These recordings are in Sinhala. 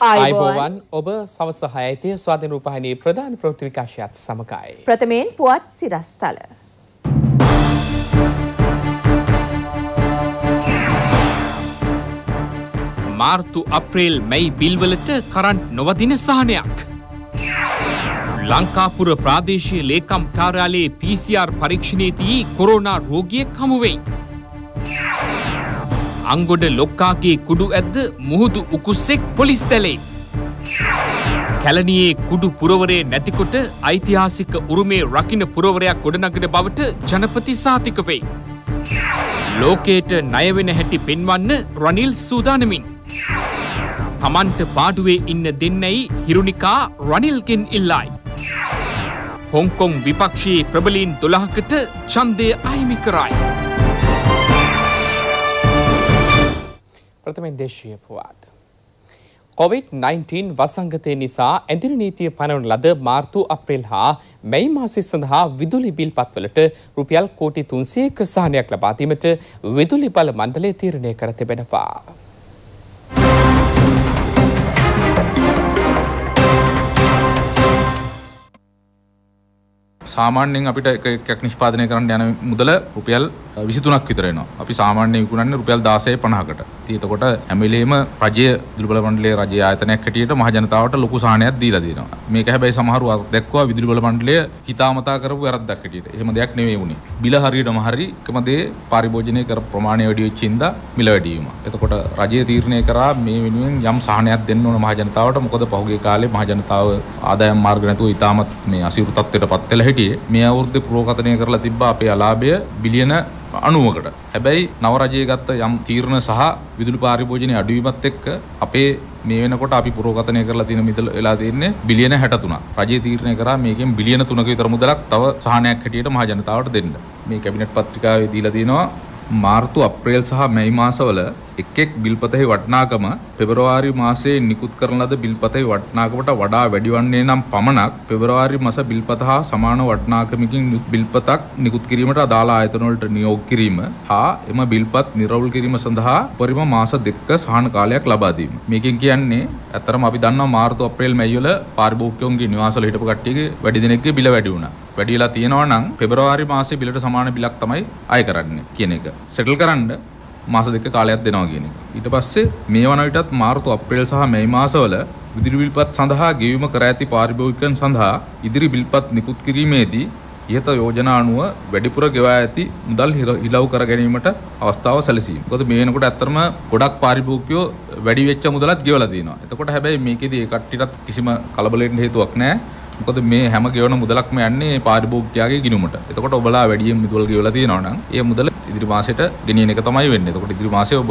ආයුබෝවන් ඔබ සවස 6:00 ස්වාධීන රූපවාහිනී ප්‍රධාන ප්‍රවෘත්ති විකාශයත් සමගයි. ප්‍රථමයෙන් පුවත් සිරස්තල. මාර්තු අප්‍රේල් මැයි බිල්වලට කරන්ට් නොවදින සහනයක්. ලංකාපුර ප්‍රාදේශීය ලේකම් කාර්යාලයේ PCR පරීක්ෂණයේදී කොරෝනා රෝගියෙක් හමු වෙයි. අංගොඩ ලොක්කාගේ කුඩු ඇද්ද මුහුදු උකුස්සෙක් පොලිස් දැලේ. කැලණියේ කුඩු පුරවරේ නැතිකොට ඓතිහාසික උරුමේ රකින්න පුරවරයක් ගොඩනගන බවට ජනපති සාතික වෙයි. ලෝකයට ණය වෙන හැටි පෙන්වන්න රනිල් සූදානමින්. තමන්ට පාඩුවේ ඉන්න දෙන්නයි හිරුනිකා රනිල්ගෙන් ඉල්ලයි. හොංකොං විපක්ෂයේ ප්‍රබලීන් 12කට ඡන්දය අහිමි කරයි. ප්‍රථමයෙන් දේශීය පුවත්. COVID-19 වසංගතය නිසා ඇඳිරි නීතිය පනවන ලද මාර්තු අප්‍රේල් හා මැයි මාසය සඳහා විදුලි බිල් පත්වලට රුපියල් කෝටි 300ක සහනයක් ලබා දීමට විදුලි බල මණ්ඩලය තීරණය කර තිබෙනවා. සාමාන්‍යයෙන් අපිට එකක් නිෂ්පාදනය කරන්න යන මුදල රුපියල් 23ක් විතර එනවා. අපි සාමාන්‍යයෙන් විකුණන්නේ රුපියල් 16.50කට. ඉතින් එතකොට හැම වෙලේම රජයේ විදුලි බල මණ්ඩලයේ රජයේ ආයතනයක් හැටියට මහ ජනතාවට ලොකු සහනයක් දීලා දෙනවා. මේක හැබැයි සමහරව දැක්වුවා විදුලි බල මණ්ඩලය හිතාමතා කරපු වැරද්දක් හැටියට. එහෙම දෙයක් නෙවෙයි වුනේ. බිල හරියටම හරි එකම දේ පරිභෝජනය කර ප්‍රමාණය වැඩි වෙච්ච ඉඳා මිල වැඩි වීම. එතකොට රජය තීරණය කරා මේ වෙනුවෙන් යම් සහනයක් දෙන්න ඕන මහ ජනතාවට. මොකද පහුගිය කාලේ මහ ජනතාව ආදායම් මාර්ග නැතුව ඉතාමත් මේ අසීරු තත්ත්වයටපත් වෙලා හිටියේ. මේ අවුරුද්දේ පුරෝකථනය කරලා තිබ්බා අපේ අලාභය බිලියන 90කට. හැබැයි නව රජයේ ගත්ත යම් තීරණ සහ විදුලි පරිභෝජනයේ අඩුවීමත් එක්ක අපේ මේ වෙනකොට අපි පුරෝකථනය කරලා තියෙන මිදල වෙලා තියෙන්නේ බිලියන 63ක්. රජයේ තීරණය කරා මේකෙන් බිලියන 3ක විතර මුදලක් තව සහනයක් හැටියට මහ ජනතාවට දෙන්න. මේ කැබිනට් පත්‍රිකාවේ දීලා තියෙනවා මාර්තු අප්‍රේල් සහ මැයි මාසවල එක් බිල්පතෙහි වටිනාකම පෙබරවාරි මාසයේ නිකුත් කරන ලද බිල්පතෙහි වටිනාකමට වඩා වැඩි වන්නේ නම් පමණක් පෙබරවාරි මාස බිල්පත හා සමාන වටිනාකමකින් බිල්පතක් නිකුත් කිරීමට අදාළ ආයතන වලට නියෝග කිරීම හා එම බිල්පත් නිරවුල් කිරීම සඳහා උපරිම මාස 2ක සහන කාලයක් ලබා දීම. මේකෙන් කියන්නේ ඇත්තරම අපි දන්නවා මාර්තු අප්‍රේල් මැයි වල පාරිභෝගිකයන්ගේ නිවාසවල හිටපු කට්ටියගේ වැඩි දිනෙකගේ බිල වැඩි වුණා. වැඩි වෙලා තියෙනවා නම් පෙබරවාරි මාසයේ බිලට සමාන බිලක් තමයි අය කරන්නේ කියන එක. සෙටල් කරන්න මාස 2ක කාලයක් දෙනවා කියන එක. ඊට පස්සේ මේ වන විටත් මාර්තු අප්‍රේල් සහ මැයි මාසවල විදුලි බිල්පත් සඳහා ගෙවීම කර ඇති පාරිභෝගිකයන් සඳහා ඉදිරි බිල්පත් නිකුත් කිරීමේදී ඉහත යෝජනා අනුව වැඩිපුර ගෙවා ඇති මුදල් හිලව් කර ගැනීමට අවස්ථාව සැලසීම. මොකද මේ වෙනකොට ඇත්තටම ගොඩක් පාරිභෝගිකයෝ වැඩි වෙච්ච මුදලත් ගෙවලා තියෙනවා. එතකොට හැබැයි මේකෙදී ඒ කට්ටියටත් කිසිම කලබලෙන්න හේතුවක් නැහැ. මොකද මේ හැම ගෙවන මුදලක්ම යන්නේ පාරිභෝගිකයාගේ ගිණුමට. එතකොට ඔබලා වැඩියෙන් මුදල් ගෙවලා තියෙනවා නම් ඒ මුදල ඉදිරි මාසෙට ගෙනියන එක තමයි වෙන්නේ. එතකොට ඉදිරි මාසෙ ඔබ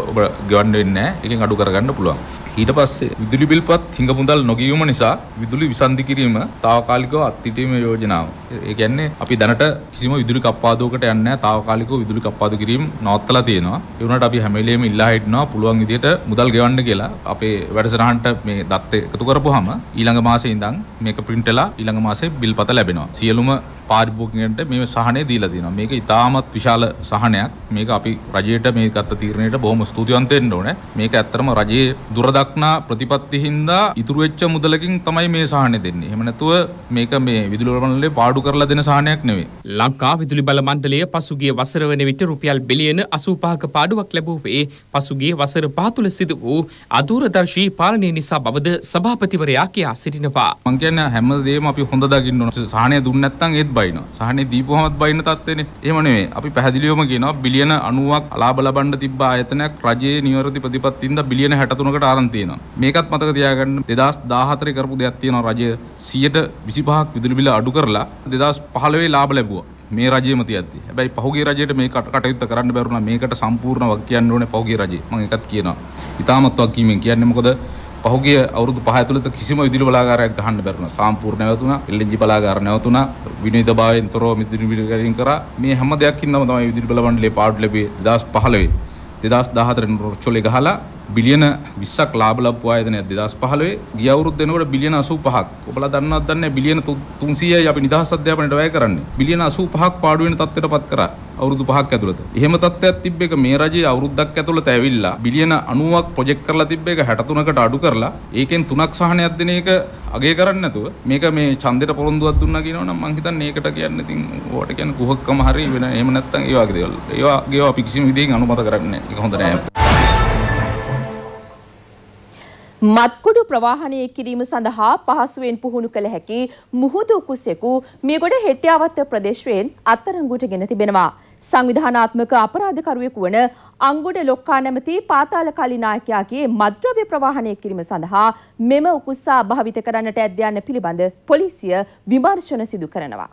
ගෙවන්න වෙන්නේ නැහැ. එකෙන් අඩු කරගන්න පුළුවන්. ඊට පස්සේ විදුලි බිල්පත් හිඟ මුදල් නොගියීම නිසා විදුලි විසන්ධි කිරීම తాවකාලිකව අත්හිටීමේ යෝජනාව. ඒ කියන්නේ අපි දැනට කිසිම විදුලි කප්පාදුවකට යන්නේ නැහැ. తాවකාලිකව විදුලි කප්පාදු කිරීම නවත්තලා තියෙනවා. ඒ වුණාට අපි හැම වෙලේම ඉල්ලා හිටිනවා පුළුවන් විදිහට මුදල් ගෙවන්න කියලා. අපේ වැඩසටහනට මේ දත්ත එකතු කරපුවාම ඊළඟ මාසේ ඉඳන් මේක print වෙලා ඊළඟ මාසේ බිල්පත ලැබෙනවා. සියලුම පාරිභෝගිකයන්ට මේ සහනය දීලා තියෙනවා. මේක ඉතාමත් විශාල සහනයක්. මේක අපි රජයට මේ ගත්ත තීරණයට බොහොම ස්තුතිවන්ත වෙන්න ඕනේ. මේක ඇත්තටම රජයේ දුරදක්නා ප්‍රතිපත්ති හින්දා ඉතුරු වෙච්ච මුදලකින් තමයි මේ සහනය දෙන්නේ. එහෙම නැතුව මේක මේ විදුලි බල මණ්ඩලයේ පාඩු කරලා දෙන සහනයක් නෙවෙයි. ලංකා විදුලි බල මණ්ඩලය පසුගිය වසර වන විට රුපියල් බිලියන 85ක පාඩුවක් ලැබුවේ පසුගිය වසර 5 තුළ සිදු වූ අදූරදර්ශී පාලනය නිසා බවද සභාපතිවරයා කියා සිටිනවා. මම කියන්නේ හැමදේම අපි හොඳ දකින්න ඕන. සහනය දුන්නේ නැත්නම් ඒත් බයිනවා. සහනේ දීපුවමත් බයින්න තත්ත්වනේ. එහෙම නෙවෙයි. අපි පැහැදිලිවම කියනවා බිලියන 90ක් අලාභ ලබන්න තිබ්බ ආයතනයක් රජයේ නිවැරදි ප්‍රතිපත්තිಯಿಂದ බිලියන 63කට ආරන් තියෙනවා. මේකත් මතක තියාගන්න 2014 කරපු දෙයක් තියෙනවා. රජය 125ක් විදුලි බිල අඩු කරලා 2015 ලාභ ලැබුවා. මේ රජයේම තියද්දි. හැබැයි පහුගිය රජයට මේ කටයුත්ත කරන්න බැරුණා. මේකට සම්පූර්ණ වක් කියන්න ඕනේ පහුගිය රජේ. මම ඒකත් කියනවා. ඉතාමත් වක් කීමෙන් කියන්නේ මොකද පහුගිය අවුරුදු 5 ඇතුළත කිසිම විදුලි බලාගාරයක් ගහන්න බැරුණා. සම්පූර්ණ නැවතුණා. LNG බලාගාර නැවතුණා. විනිවිදභාවයෙන් තොරව විදුලි බිල ගැනීම කරා. මේ හැම දෙයක් ඉන්නම තමයි විදුලි බල මණ්ඩලයේ පාඩු ලැබුවේ 2015. 2014 රොච්චොලේ ගහලා බිලියන 20ක් ලාභ ලබපු ආයතනයක් 2015 ගිය අවුරුද්ද වෙනකොට බිලියන 85ක්. ඔබලා දන්නවද දන්නේ බිලියන 300යි අපි නිදහස් අධ්‍යාපනයට වැය කරන්නේ. බිලියන 85ක් පාඩු වෙන තත්ත්වයටපත් කරා අවුරුදු 5ක් ඇතුළත. එහෙම තත්ත්වයක් තිබ්බ එක මේ රජයේ අවුරුද්දක් ඇතුළත ඇවිල්ලා බිලියන 90ක් ප්‍රොජෙක්ට් කරලා තිබ්බ එක 63කට අඩු කරලා ඒකෙන් 3ක් සහනයක් දෙන එක අගය කරන්නේ නැතුව මේක මේ ඡන්දෙට පොරොන්දුවක් දුන්නා කියනවනම් මං හිතන්නේ ඒකට කියන්නේ ඉතින් ඕකට කියන්නේ කුහකකම හරි වෙන එහෙම නැත්නම් ඒ වගේ දේවල්. ඒවා අපි කිසිම විදිහකින් අනුමත කරන්නේ නැහැ. ඒක හොඳ නෑ. මත්කුඩු ප්‍රවාහනය කිරීම සඳහා පහසුවෙන් පුහුණු කළ හැකි මුහුදු කුසෙකු මියගොඩ හෙට්ටියාවත්ත ප්‍රදේශයෙන් අත්අඩංගුවට ගෙන තිබෙනවා. සංවිධානාත්මක අපරාධකරුවෙකු වන අංගොඩ ලොක්කා නැමැති පාතාල කලි නායකයාගේ මත්ද්‍රව්‍ය ප්‍රවාහනය කිරීම සඳහා මෙම උකුස්සා භාවිත කරන්නට ඇද්ද යන්න පිළිබඳ පොලිසිය විමර්ශන සිදු කරනවා.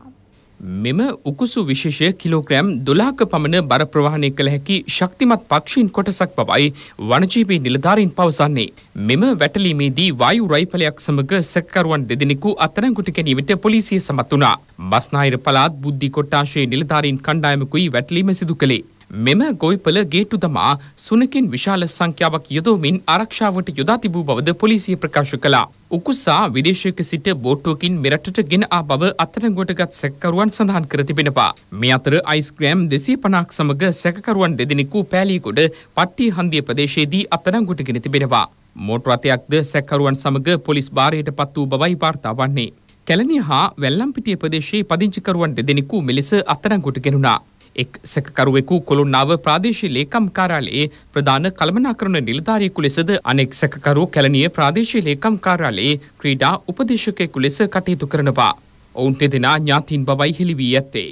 මෙම උකුසු විශේෂය කිලෝග්‍රෑම් 12ක පමණ බර ප්‍රවාහනය කළ හැකි ශක්තිමත් පක්ෂීන් කොටසක් බවයි වනජීවී නිලධාරීන් පවසන්නේ. මෙම වැටලීමේදී වායු රයිඵලයක් සමග සැකකරුවන් දෙදෙනෙකු අත්අඩංගුවට ගැනීමට පොලිසිය සමත් වුණා. බස්නාහිර පළාත් බුද්ධි කොට්ටාශයේ නිලධාරීන් කණ්ඩායමකුයි වැටලීම සිදු කළේ. මෙම ගොවිපළ ගේට්ටු දමා සුනකින් විශාල සංඛ්‍යාවක් යොදවමින් ආරක්ෂාවට යොදා තිබූ බවද පොලිසිය ප්‍රකාශ කළා. උකුස්සා විදේශයක සිට බෝට්ටුවකින් මෙරටට ගෙන ආ බව අත්අඩංගුවට ගත් සැකකරුවන් සඳහන් කර තිබෙනවා. මේ අතර අයිස්ග්‍රෑම් 250ක් සමග සැකකරුවන් දෙදෙනෙකු පෑලියගොඩ පට්ටිය හන්දිය ප්‍රදේශයේදී අත්අඩංගුවට ගෙන තිබෙනවා. මෝටර් රථයක්ද සැකකරුවන් සමග පොලිස් භාරයට පත් වූ බවයි වාර්තා වන්නේ. කැලණිය හා වැල්ලම්පිටිය ප්‍රදේශයේ පදිංචිකරුවන් දෙදෙනෙකු මෙලෙස අත්අඩංගුවට ගෙනුණා. එක් සැකකරුවෙකු කොළොන්නාව ප්‍රාදේශීය ලේකම් කාර්යාලයේ ප්‍රධාන කළමනාකරණ නිලධාරියෙකු ලෙසද අනෙක් සැකකරු කැලණිය ප්‍රාදේශීය ලේකම් කාර්යාලයේ ක්‍රීඩා උපදේශකයෙකු ලෙස කටයුතු කරනවා. ඔවුන් දෙදෙනා ඥාතීන් බවයි හෙළි වී ඇත්තේ.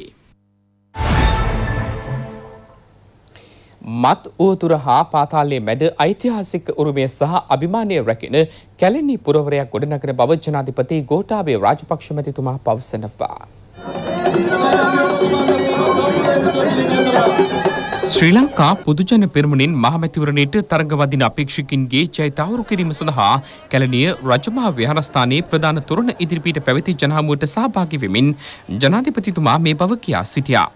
මත් උවතුර හා පාතාලයේ මැද ඓතිහාසික උරුමය සහ අභිමානය රැකෙන කැලණි පුරවරයක් ගොඩනගන බව ජනාධිපති ගෝඨාභය රාජපක්ෂ මැතිතුමා පවසනවා. ශ්‍රී ලංකා පොදුජන පෙරමුණෙන් මහමැතිවරණයට තරඟ වදින අපේක්ෂකින්ගේ ජය තහවුරු කිරීම සඳහා කැලණිය රජමහා විහාරස්ථානයේ ප්‍රධාන තොරණ ඉදිරිපිට පැවති ජනහමුවට සහභාගී වෙමින් ජනාධිපතිතුමා මේ බව කියා සිටියා.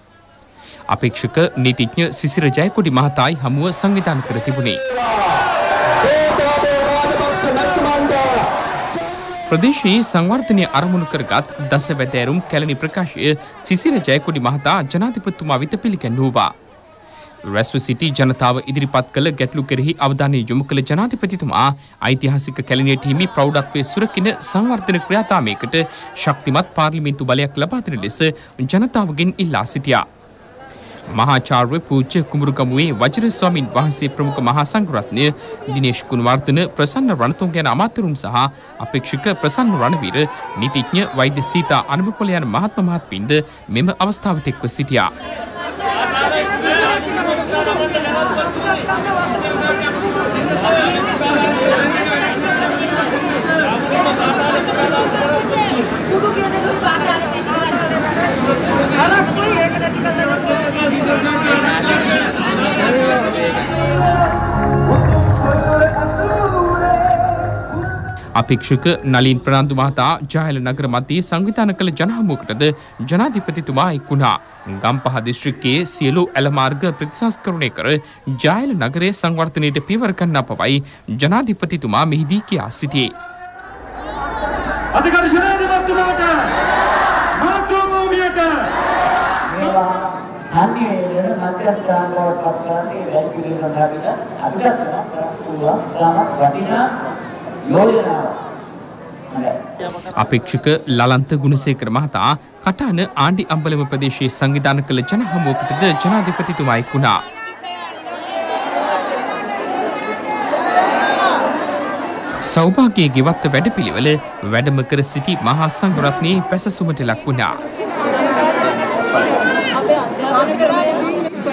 අපේක්ෂක නීතිඥ සිසිර ජයකොඩි මහතායි හමුව සංවිධානය කර තිබුණේ. ප්‍රදේශයේ සංවර්ධනය අරමුණු කරගත් දසවැදෑරුම් කැලණි ප්‍රකාශය සිසිර ජයකොඩි මහතා ජනාධිපතිතුමා වෙත පිළිගැන්වුවා. රැස්ව සිටි ජනතාව ඉදිරිපත් කළ ගැටලු කෙරෙහි අවධානය යොමු කළ ජනාධිපතිතුමා ඓතිහාසික කැලණියට හිමි ප්‍රෞಢත්වයේ සුරකින සංවර්ධන ක්‍රියාදාමයකට ශක්තිමත් පාර්ලිමේන්තු බලයක් ලබා දෙන ලෙස ජනතාවගෙන් ඉල්ලා සිටියා. මහාචාර්ය පූජ්‍ය කුඹුරුගමුවේ වජිර ස්වාමින් වහන්සේ ප්‍රමුඛ මහා සංඝරත්නය දිනේෂ් ගුණවර්ධන ප්‍රසන්න රණතුංග යන අමාත්‍යවරුන් සහ අපේක්ෂක ප්‍රසන්න රණවීර නීතිඥ වෛද්‍ය සීතා අනුබපොල යන මහත්ම මහත්මින්ද මෙම අවස්ථාවට එක්ව සිටියා. අපේක්ෂක නලින් ප්‍රනාන්දු මහතා ජයල නගර මධ්‍යයේ සංවිධාන කළ ජනහමුවකටද ජනාධිපතිතුමා එක් වුණා. ගම්පහ දිස්ත්‍රික්කයේ සියලු ඇල මාර්ග ප්‍රතිසංස්කරණය කර ජයල නගරයේ සංවර්ධනයට පියවර ගන්නා බවයි ජනාධිපතිතුමා මෙහිදී කියා සිටියේ. අධිකාරී ජනාධිපතිතුමාට මාතෘභූමියට හන්නේ මධ්‍යස්ථාන බවට පත් කරන්නේ වැඩි පිළිවෙල සඳහාගෙන අපිට පුළුවන් වටිනා අපේක්ෂක ලලන්ත ගුණසේකර මහතා කටාන ආණ්ඩි අම්බලම ප්‍රදේශයේ සංවිධාන කළ ජනහමුවකටද ජනාධිපතිතුමා එක් වුණා. සෞභාග්‍යයේ ගෙවත්ත වැඩපිළිවෙල වැඩම කර සිටි මහා සංඝරත්නයේ පැසසුමට ලක් වුණා.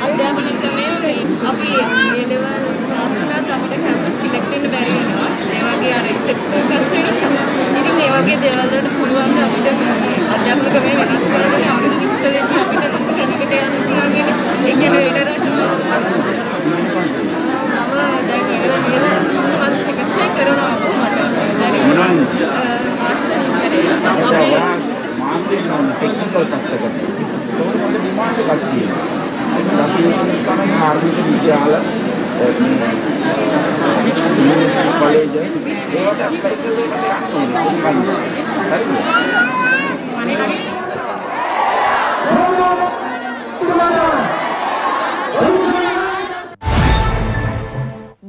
අධ්‍යාපන ක්‍රමයේ අපි A-level පාස් වුණාත් අපිට කැම්පස් සිලෙක්ට් වෙන්න බැරි වෙනවා. ඒ වගේ අර ඉසෙට් ස්කෝර් ප්‍රශ්න නිසා. ඉතින් ඒ වගේ දේවල් වලට පුළුවන් අපිට අධ්‍යාපන ක්‍රමයේ වෙනස් කරන්න අවුරුදු 20 වෙනි අපිට ක්‍රමයකට යන්න පුළුවන්. ඒ කියන්නේ ඊට මම දැන් A-level ලියලා මම සෙකන්ඩ් කරනවා මට බැරි වුණා. ආර්ට්ස් කරේ අපි ටෙක්නිකල් පැත්තකට ඩිමාන්ඩ් එකක් තියෙනවා. අපි ඒක තමයි කාර්මික විද්‍යාල University colleges ඒවට apply කරලා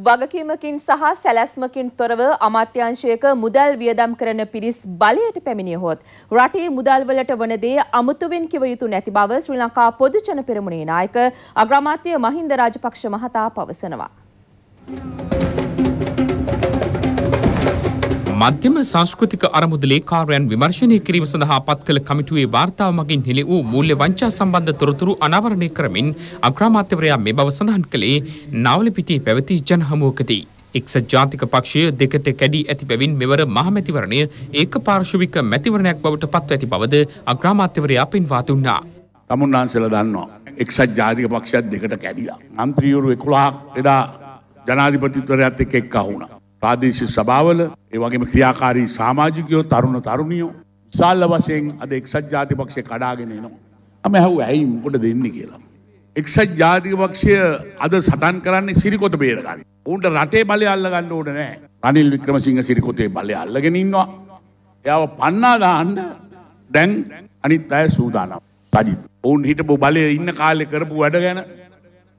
වගකීමකින් සහ සැලැස්මකින් තොරව අමාත්‍යාංශයක මුදල් වියදම් කරන පිරිස් බලයට පැමිණියහොත් රටේ මුදල් වලට වන දේ අමුතුවෙන් කිව යුතු නැති බව ශ්‍රී ලංකා පොදු ජන පෙරමුණේ නායක අග්‍රාමාත්‍ය මහින්ද රාජපක්ෂ මහතා පවසනවා. මධ්‍යම සංස්කෘතික අරමුදලේ කාර්යයන් විමර්ශනය කිරීම සඳහා පත් කළ කමිටුවේ වාර්තාව මගින් හෙළි වූ මූල්‍ය වංචා සම්බන්ධ තොරතුරු අනාවරණය කරමින් අග්‍රාමාත්‍යවරයා මේ බව සඳහන් කළේ නාවලපිටියේ පැවති ජනහමුවකදී. එක්සත් ජාතික පක්ෂය දෙකට කැඩී ඇති බැවින් මෙවර මහමැතිවරණය ඒකපාර්ශ්වික මැතිවරණයක් බවට පත්ව ඇති බවද අග්‍රාමාත්‍යවරයා පෙන්වා දුන්නා. තමුන්නාන්සේලා දන්නවා එක්සත් ජාතික පක්ෂයත් දෙකට කැඩිලා. මන්ත්‍රීවරු 11ක් එදා ජනාධිපතිවරයාත් එක්ක එක්කා වුණා. ප්‍රාදේශීය සභාවල ඒ වගේම ක්‍රියාකාරී සමාජිකයෝ තරුණ තරුණියෝ විශාල වශයෙන් අද එක්සත් ජාතික පක්ෂය කඩාගෙන එනවා. මම ඇහුවා ඇයි මොකටද දෙන්නේ කියලා. එක්සත් ජාතික පක්ෂය අද සටන් කරන්නේ සිරිකොත බේර ගන්න. උන්ට රටේ බලය අල්ල ගන්න ඕනේ නැහැ. රනිල් වික්‍රමසිංහ සිරිකොතේ බලය අල්ලගෙන ඉන්නවා. එයාව පන්නා දාන්න දැන් අනිත් අය සූදානම්. සජිත් උන් හිටපු බලය ඉන්න කාලේ කරපු වැඩ ගැන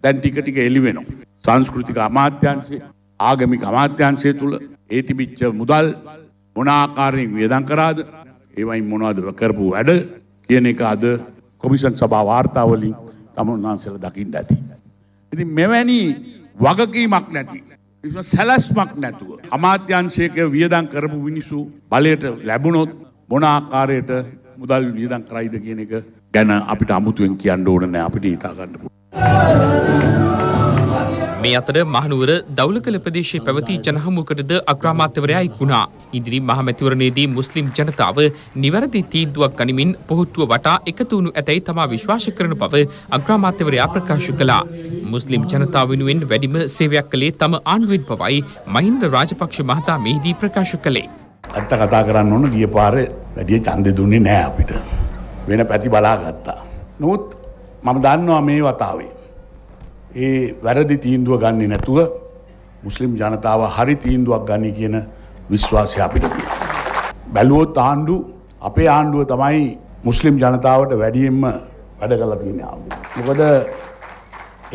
දැන් ටික ටික එළි වෙනවා. සංස්කෘතික අමාත්‍යාංශය ආගමික අමාත්‍යාංශය තුල ඒ තිබිච්ච මුදල් මොන ආකාරයෙන් වියදම් කරාද ඒවයින් මොනවද කරපු වැඩ කියන එක අද කොමිෂන් සභා වාර්තා වලින් තමුන්නාන්සලා දකින්න ඇති. ඉතින් මෙවැනි වගකීමක් නැති සැලැස්මක් නැතුව අමාත්‍යාංශයක වියදම් කරපු මිනිස්සු බලයට ලැබුණොත් මොන ආකාරයට මුදල් වියදම් කරයිද කියන එක ගැන අපිට අමුතුවෙන් කියන්න ඕන නැහැ. අපිට හිතා ගන්න පුළුවන්. මේ අතර මහනුවර දවුලකල ප්‍රදේශයේ පැවති ජනහමුවකටද අග්‍රාමාත්‍යවරයා එක් වුණා. ඉදිරි මහමැතිවරණයේදී මුස්ලිම් ජනතාව නිවැරදි තීන්දුවක් ගනිමින් පොහොට්ටුව වටා එකතු වනු ඇතැයි තමා විශ්වාස කරන බව අග්‍රාමාත්‍යවරයා ප්‍රකාශ කළා. මුස්ලිම් ජනතාව වෙනුවෙන් වැඩිම සේවයක් කළේ තම ආණ්ඩුවෙන් බවයි මහින්ද රාජපක්ෂ මහතා මෙහිදී ප්‍රකාශ කළේ. ඇත්ත කතා කරන්න ඕන ගිය පාරේ වැඩි ඡන්දෙ දුන්නේ නැහැ අපිට. වෙන පැති බලාගත්තා. නමුත් මම දන්නවා මේ වතාවේ ඒ වැරදි තීන්දුව ගන්නේ නැතුව මුස්ලිම් ජනතාව හරි තීන්දුවක් ගන්න කියන විශ්වාසය අපිට තියෙනවා. බැලුවොත් අපේ ආණ්ඩුව තමයි මුස්ලිම් ජනතාවට වැඩියෙන්ම වැඩ කරලා තියෙන්නේ ආණ්ඩුව. මොකද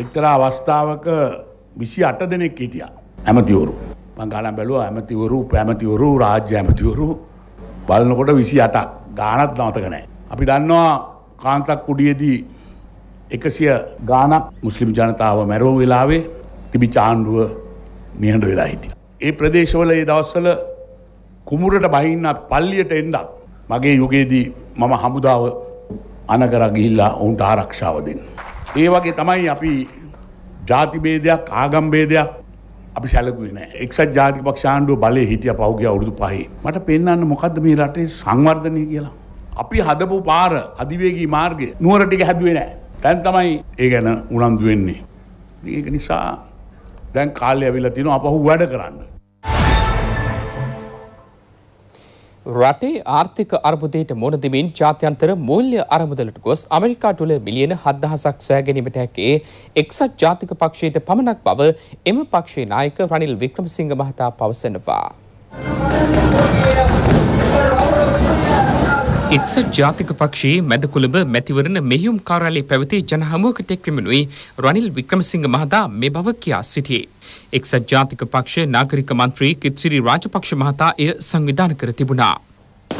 එක්තරා අවස්ථාවක 28 දෙනෙක් හිටියා ඇමතිවරු. මම ගානක් බැලුවා ඇමතිවරු රාජ්‍ය ඇමතිවරු බලනකොට 28ක් ගානක් නවතක නැහැ. අපි දන්නවා කාන්සක් කුඩියේදී 100 ගානක් මුස්ලිම් ජනතාව මැරුව වෙලාවේ තිබිච්ච ආණ්ඩුව නිහඬ වෙලා හිටියා. ඒ ප්‍රදේශවල ඒ දවස්වල කුමුරට බහින්න පල්ලියට එන්නත් මගේ යුගයේදී මම හමුදාව අනකර ගිහිල්ලා උන්ට ආරක්ෂාව දෙන්න. ඒ වගේ තමයි අපි ಜಾති ભેදයක් ආගම් ભેදයක් අපි සැලකුවේ නැහැ. එක්සත් ජාතික පක්ෂ ආණ්ඩුව බලයේ හිටියා පහුගිය අවුරුදු 5. මට පෙන්වන්න මොකද්ද මේ රටේ සංවර්ධනය කියලා. අපි හදපු පාර අධිවේගී මාර්ගය නුවර ටික හැදුවේ නැහැ. දැන් තමයි ඒ ගැන උනන්දු වෙන්නේ. ඒක නිසා දැන් කාලය ඇවිල්ලා තිනවා අපහු වැඩ කරන්න. රටේ ආර්ථික අර්බුදයට මුහුණ දෙමින් ජාත්‍යන්තර මූල්‍ය අරමුදලට ගොස් ඇමරිකාවට මිලියන 7,000ක් සොයා ගැනීමට හැකි එක්සත් ජාතික පක්ෂයට පමණක් බව එම පක්ෂයේ නායක රනිල් වික්‍රමසිංහ මහතා පවසනවා. එක්සත් ජාතික පක්ෂයේ මැදකොළඹ මැතිවරණ මෙහියුම් කාර්යාලයේ පැවති ජනහමුවකට එක්වෙමිනුයි රනිල් වික්‍රමසිංහ මහතා මේ බව කියා සිටියේ. එක්සත් ජාතික පක්ෂ නාගරික මන්ත්‍රී කිත්සිරි රාජපක්ෂ මහතා එය සංවිධානය කර තිබුණා.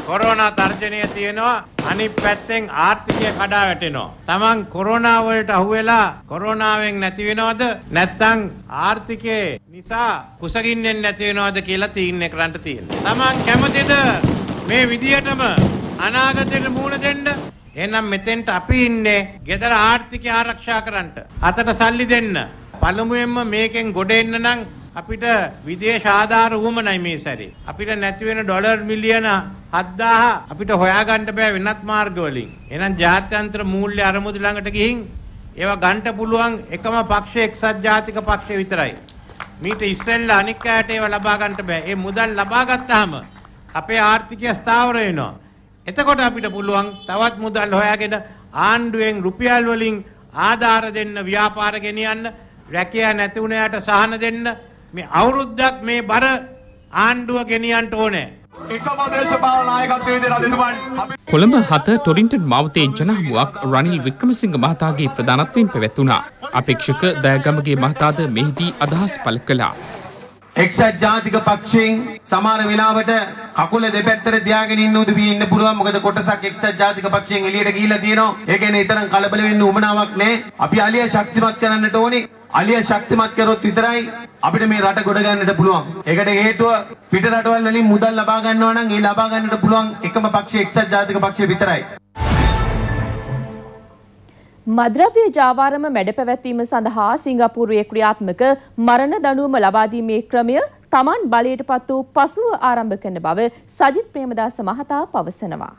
කොරෝනා තර්ජනය තියෙනවා, අනිත් පැත්තෙන් ආර්ථිකය කඩා වැටෙනවා. Taman කොරෝනා වලට අහුවෙලා කොරෝනාවෙන් නැති වෙනවද නැත්නම් ආර්ථිකයේ නිසා කුසගින්නෙන් නැති වෙනවද කියලා තීරණය කරන්න තියෙනවා. Taman කැමතිද මේ විදියටම අනාගතයට මුහුණ දෙන්න? එහෙනම් මෙතෙන්ට අපි ඉන්නේ ගෙදර ආර්ථිකය ආරක්ෂා කරන්න. අතට සල්ලි දෙන්න. පළමුවෙන්ම මේකෙන් ගොඩ එන්න නම් අපිට විදේශ ආධාර වුමනයි මේ සැරේ. අපිට නැති වෙන ඩොලර් මිලියන 7,000 අපිට හොයාගන්න බෑ වෙනත් මාර්ග වලින්. එහෙනම් ජාත්‍යන්තර මූල්‍ය අරමුදල ළඟට ගිහින් ඒවා ගන්න පුළුවන් එකම පක්ෂය එක්සත් ජාතික පක්ෂය විතරයි. මීට ඉස්සෙල්ලා අනික් අයට ඒවා ලබා ගන්න බෑ. ඒ මුදල් ලබා ගත්තාම අපේ ආර්ථිකය ස්ථාවර වෙනවා. එතකොට අපිට පුළුවන් තවත් මුදල් හොයාගෙන ආණ්ඩුවෙන් රුපියල් වලින් ආධාර දෙන්න ව්‍යාපාර ගෙනියන්න. රැකියා නැති වුණාට සහන දෙන්න මේ අවුරුද්දක් මේ බර ආණ්ඩුව ගෙනියන්න ඕනේ. කොළඹ 7 ටොරින්ටන් මාවතේ ජනහමුවක් රනිල් වික්‍රමසිංහ මහතාගේ ප්‍රධානත්වයෙන් පැවැත්වුණා. අපේක්ෂක දයගමගේ මහතාද මෙහිදී අදහස් පළ කළා. එක්සත් ජාතික පක්ෂයෙන් සමහර වෙලාවට කකුල දෙපැත්තට තියාගෙන ඉන්න උදවිය ඉන්න පුළුවන්. මොකද කොටසක් එක්සත් ජාතික පක්ෂයෙන් එළියට ගිහිල්ලා තියෙනවා. ඒ කියන්නේ ඊතරම් කලබල වෙන්න උවමනාවක් නැහැ. අපි අලිය ශක්තිමත් කරන්නට ඕනේ. අලිය ශක්තිමත් කරොත් විතරයි අපිට මේ රට ගොඩ ගන්නට පුළුවන්. ඒකට හේතුව පිට රටවල් වලින් මුදල් ලබා ගන්නවා නම් ඒ ලබා ගන්නට පුළුවන් එකම පක්ෂය එක්සත් ජාතික පක්ෂය විතරයි. මද්‍රව්‍ය ජාවාරම මැඩ පැවැත්වීම සඳහා සිංගප්පූරුවේ ක්‍රියාත්මක මරණ දඬුවම ලබා දීමේ ක්‍රමය Taman බලයට පත් වූ පසුව ආරම්භ කරන බව සජිත් ප්‍රේමදාස මහතා පවසනවා.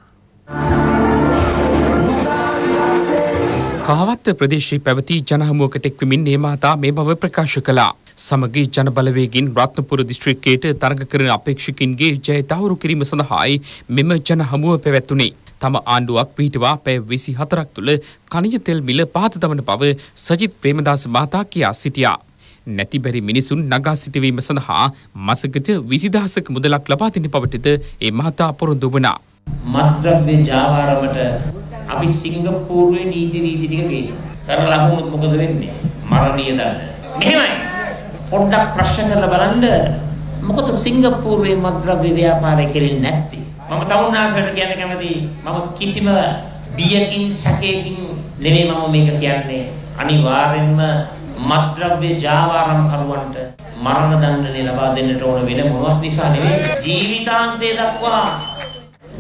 කහවත්ත ප්‍රදේශයේ පැවති ජනහමුවකට එක්වමින් මේ මහතා මේ බව ප්‍රකාශ කළා. සමගී ජනබලවේගින් රත්නපුර දිස්ත්‍රික්කයට තරඟ කරන අපේක්ෂකින්ගේ ජය තහවුරු කිරීම සඳහායි මෙම ජනහමුව පැවැත්වුණේ. තම ආණ්ඩුවක් පිහිටවා පැය 24ක් තුළ ඛනිජ තෙල් මිල පහත දමන බව සජිත් ප්‍රේමදාස මහතා කියා සිටියා. නැතිබැරි මිනිසුන් නගා සිටවීම සඳහා මාසකට 20000ක මුදලක් ලබා දෙන බවටද ඒ මහතා පොරොන්දු වුණා. මද්‍රව්‍ය ජාවාරමට අපි සිංගප්පූරුවේ නීති ටික ගේනවා. කරලා ලැබුණොත් මොකද වෙන්නේ? මරණීය දඬ. මෙහෙමයි. පොඩ්ඩක් ප්‍රශ්න කරලා බලන්න මොකද සිංගප්පූරුවේ මද්‍රව්‍ය ව්‍යාපාරය කෙරෙන්නේ නැත්තේ? මම තවුන්නාසයට කියන්න කැමති මම කිසිම බියකින් සැකයකින් නෙමෙයි මම මේක කියන්නේ. අනිවාර්යෙන්ම මද්‍රව්‍ය ජාවාරම් කරුවන්ට මරණ දඬුවම ලබා දෙන්නට ඕන වෙන මොනවත් නිසා නෙවෙයි. ජීවිතාන්තය දක්වා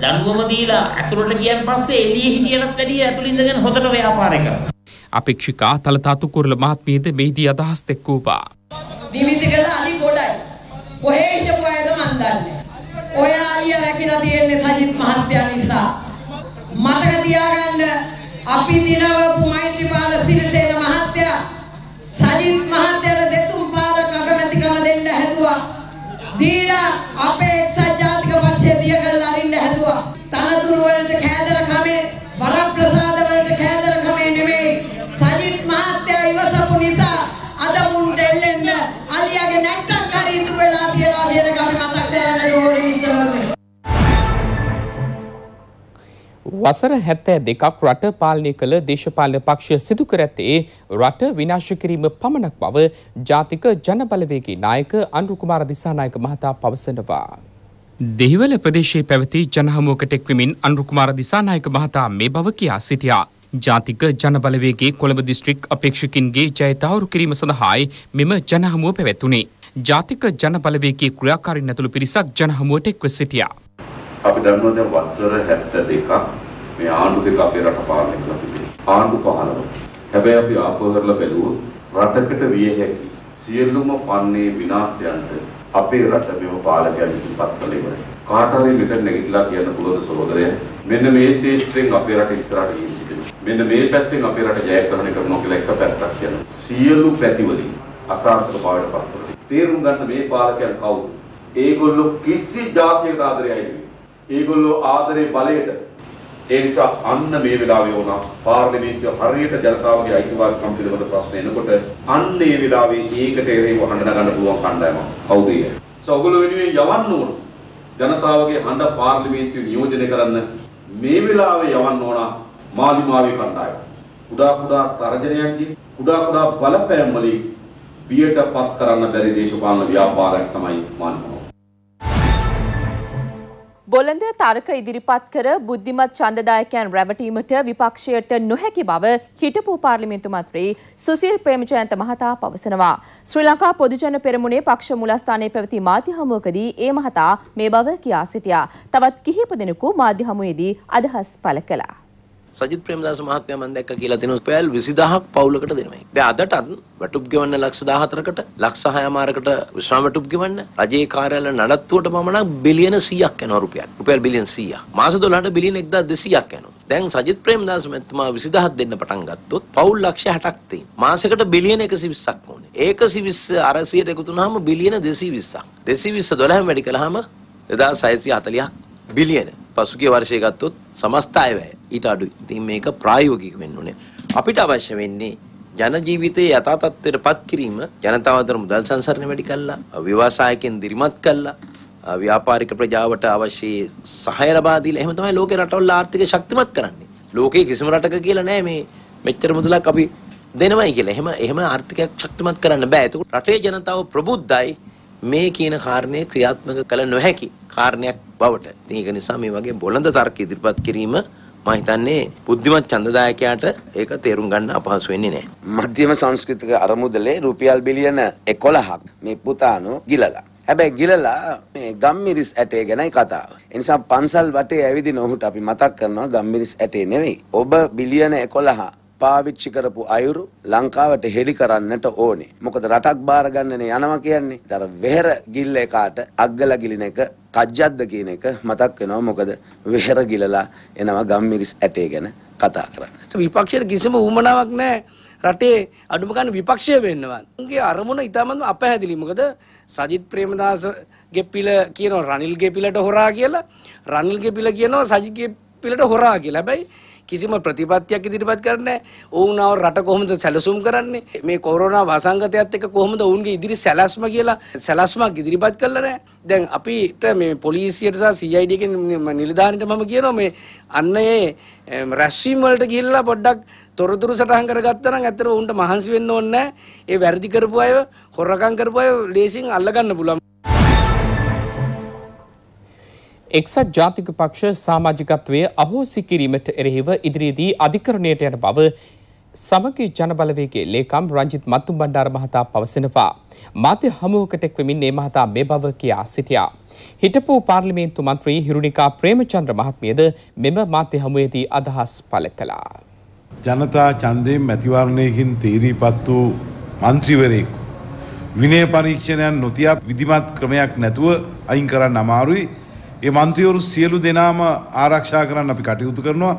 දඬුවම දීලා අතුරට ගියන් පස්සේ එළියේ හිටියනත් වැඩිය ඇතුළේ ඉඳගෙන හොදට ව්‍යාපාරය කරනවා. අපේක්ෂිකා තලතාතු කුරුල මහත්මියද මෙහිදී අදහස් දැක්වුවා. නිමිති කළ අලි ගොඩයි. කොහේ හිටපු අයද මන් දන්නේ. ඔය අලිය රැකිලා තියෙන්නේ සජිත් මහත්තයා නිසා. මතක තියාගන්න අපි දිනවපු මෛත්‍රීපාල සිරිසේන මහත්තයා සජිත් මහත්තයාට දෙතුන් පාරක් අගමැතිකම දෙන්න හැදුවා. දීලා අපේ එක්සත් ජාතික පක්ෂය දිය කරලා අරින්න හැදුවා. තනතුරු වලට කෑදර කමේ වරප්‍රසාද වලට කෑදර කමේ නෙමෙයි. සජිත් මහත්තයා ඉවසපු නිසා අද මුන් දෙල්ලෙන්න අලියාගේ නැට්ටම් කරි ඉතුරු වෙලා තියනවා කියන එක අපි මතක් කරගන්න ඕනේ. වසර 72ක් රට පාලනය කළ දේශපාලන පක්ෂ සිදු කර ඇත්තේ රට විනාශ කිරීම පමණක් බව ජාතික ජනබලවේගී නායක අනුරු කුමාර දිසානායක මහතා පවසනවා. දෙහිවල ප්‍රදේශයේ පැවති ජනහමුවකට එක්වමින් අනුරු කුමාර දිසානායක මහතා මේ බව කියා සිටියා. ජාතික ජනබලවේගයේ කොළඹ දිස්ත්‍රික් අපේක්ෂකින්ගේ ජය තහවුරු කිරීම සඳහායි මෙම ජනහමුව පැවැත්වුණේ. ජාතික ජනබලවේගයේ ක්‍රියාකාරීන් ඇතුළු පිරිසක් ජනහමුවට එක්ව සිටියා. අපි දන්නවා දැන් වසර 72ක් මේ ආණ්ඩු දෙක අපේ රට පාලනය කරලා තිබෙනවා. ආණ්ඩු 15. හැබැයි අපි ආපහු කරලා බැලුවොත් රටකට විය හැකි සියලුම පන්නේ විනාශයන්ට අපේ රට මෙව පාලකයන් විසින් පත් කළ ඉවරයි. කාට හරි මෙතන නැගිටලා කියන්න පුළුවන් සහෝදරයන් මෙන්න මේ ශේෂ්ත්‍රයෙන් අපේ රට ඉස්සරහට ගිහින් තිබෙනවා. මෙන්න මේ පැත්තෙන් අපේ රට ජයග්‍රහණය කරනවා කියලා එක පැත්තක් කියනවා. සියලු පැතිවලින් අසාර්ථක බවට පත් වෙනවා. තේරුම් ගන්න මේ පාලකයන් කවුද? ඒගොල්ලෝ කිසි ජාතියකට ආදරේ නෙවෙයි. ඒගොල්ලෝ ආදරේ බලයට. ඒ නිසා අන්න මේ වෙලාවේ වුණා පාර්ලිමේන්තුව හරියට ජනතාවගේ අයිතිවාසිකම් පිළිබඳ ප්‍රශ්න එනකොට අන්න ඒ වෙලාවේ ඒකට එරෙහිව හඬ නගන්න පුළුවන් කණ්ඩායමක් කවුද ඒ? ඔයගොල්ලෝ වෙනුවෙන් යවන්න ඕන ජනතාවගේ හඬ පාර්ලිමේන්තුවේ නියෝජනය කරන්න මේ වෙලාවේ යවන්න ඕන මාධ්‍යමාවේ කණ්ඩායම. කුඩා කුඩා තර්ජනයන්ගේ කුඩා කුඩා බලපෑම් වලින් බියටපත් කරන්න බැරි දේශපාලන ව්‍යාපාරයක් තමයි මානව. බොළඳ තර්ක ඉදිරිපත් කර බුද්ධිමත් ඡන්දදායකයන් රැවටීමට විපක්ෂයට නොහැකි බව හිටපු පාර්ලිමේන්තු මන්ත්‍රී සුසිල් ප්‍රේමජයන්ත මහතා පවසනවා. ශ්‍රී ලංකා පොදුජන පෙරමුණේ පක්ෂ මූලස්ථානයේ පැවති මාධ්‍ය හමුවකදී ඒ මහතා මේ බව කියා සිටියා. තවත් කිහිප දෙනෙකු මාධ්‍ය හමුවේදී අදහස් පළ කළා. සජිත් ප්‍රේමදාස මහත්මයා මම දැක්ක කියලා තියෙනවා පැල් 20000ක් පවුලකට දෙනවා. දැන් අදටත් වැටුප් ගෙවන්න ලක්ෂ 14කට ලක්ෂ 6මාරකට විශ්‍රාම වැටුප් ගෙවන්න රජයේ කාර්යාල නඩත්තුවට පමණක් බිලියන 100ක් යනවා රුපියල්. රුපියල් බිලියන 100ක්. මාස 12ට බිලියන 1200ක් යනවා. දැන් සජිත් ප්‍රේමදාස මහත්මයා 20000ක් දෙන්න පටන් ගත්තොත් පවුල් ලක්ෂ 60ක් තියෙන. මාසෙකට බිලියන 120ක් ඕනේ. 120 අර 100ට එකතු වුනහම බිලියන 220ක්. 220 12න් වැඩි කළාම 2640ක් බිලියන. පසුගිය වර්ෂයේ ගත්තොත් සමස්ත අය වැය ඊට අඩුයි. ඉතින් මේක ප්‍රායෝගික වෙන්න ඕනේ. අපිට අවශ්‍ය වෙන්නේ ජන ජීවිතයේ යථා තත්ත්වයට පත් කිරීම, ජනතාව අතර මුදල් සංසරණය වැඩි කළා, ව්‍යවසායකයන් දිරිමත් කළා, ව්‍යාපාරික ප්‍රජාවට අවශ්‍ය සහාය ලබා දීලා එහෙම තමයි ලෝකේ රටවල් ආර්ථික ශක්තිමත් කරන්නේ. ලෝකේ කිසිම රටක කියලා නෑ මේ මෙච්චර මුදලක් අපි දෙනවයි කියලා. එහෙම ආර්ථිකයක් ශක්තිමත් කරන්න බෑ. ඒක රටේ ජනතාව ප්‍රබුද්ධයි මේ කියන කාරණේ ක්‍රියාත්මක කළ නොහැකි කාරණයක් බවට. ඉතින් ඒක නිසා මේ වගේ බොළඳ තර්ක ඉදිරිපත් කිරීම මම හිතන්නේ බුද්ධිමත් ඡන්දදායකයාට ඒක තේරුම් ගන්න අපහසු වෙන්නේ නැහැ. මධ්‍යම සංස්කෘතික අරමුදලේ රුපියල් බිලියන 11ක් මේ පුතානෝ ගිලලා. හැබැයි ගිලලා මේ ගම්මිරිස් ඇටේ ගැනයි කතාව. ඒ නිසා පන්සල් වටේ ඇවිදින ඔහුට අපි මතක් කරනවා ගම්මිරිස් ඇටේ නෙවෙයි. ඔබ බිලියන 11 පාවිච්චි කරපු අයුරු ලංකාවට හෙළි කරන්නට ඕනේ. මොකද රටක් බාර ගන්නනේ යනවා කියන්නේ. අර වෙහෙර ගිල්ල එකාට අග්ගල ගිලින එක කජ්ජද්ද කියන එක මතක් වෙනවා. මොකද වෙහෙර ගිලලා එනවා ගම්මිරිස් ඇටේ ගැන කතා කරන්න. විපක්ෂයට කිසිම ඌමනාවක් නැහැ. රටේ අඩුම ගන්න විපක්ෂය වෙන්නවා. උන්ගේ අරමුණ ඉතාමත් අපහැදිලි. මොකද සජිත් ප්‍රේමදාසගේ පිළ කියනවා රනිල්ගේ පිළට හොරා කියලා. රනිල්ගේ පිළ කියනවා සජිත්ගේ පිළට හොරා කියලා. හැබැයි කිසිම ප්‍රතිපත්තියක් ඉදිරිපත් කරන්නේ නැහැ. ඔවුන්ව රට කොහොමද සැලසුම් කරන්නේ? මේ කොරෝනා වසංගතයත් එක්ක කොහොමද ඔවුන්ගේ ඉදිරි සැලැස්ම කියලා සැලැස්මක් ඉදිරිපත් කළා නැහැ. දැන් අපිට මේ පොලිසියට සහ CID එකේ නිලධාරීන්ට මම කියනවා මේ අන්න ඒ රැස්වීම වලට ගිහිල්ලා පොඩ්ඩක් තොරතුරු සටහන් කරගත්තා නම් ඇත්තට උන්ට මහන්සි වෙන්න ඕනේ නැහැ. ඒ වැරදි කරපු අය, හොරකම් කරපු අය ලේසියෙන් අල්ලගන්න පුළුවන්. එක්සත් ජාතික පක්ෂ සමාජිකත්වයේ අහෝසි කිරීමට එරෙහිව ඉදිරියේදී අධිකරණයට යන බව සමගි ජනබලවේගයේ ලේකම් රංජිත් මත්තුම්බණ්ඩාර මහතා පවසනවා. මාධ්‍ය හමුවකට එක්වමින් මේ මහතා මේ බව කියා සිටියා. හිටපු පාර්ලිමේන්තු මන්ත්‍රී හිරුණිකා ප්‍රේමචන්ද්‍ර මහත්මියද මෙම මාධ්‍ය හමුවේදී අදහස් පළ කළා. ජනතා ඡන්දයෙන් මැතිවරණයකින් තීරීපත් වූ මන්ත්‍රීවරයෙකු විනය පරීක්ෂණයන් නොතියා විධිමත් ක්‍රමයක් නැතුව අයින් කරන්න අමාරුයි. ඒ මන්ත්‍රීවරු සියලු දෙනාම ආරක්ෂා කරන්න අපි කටයුතු කරනවා.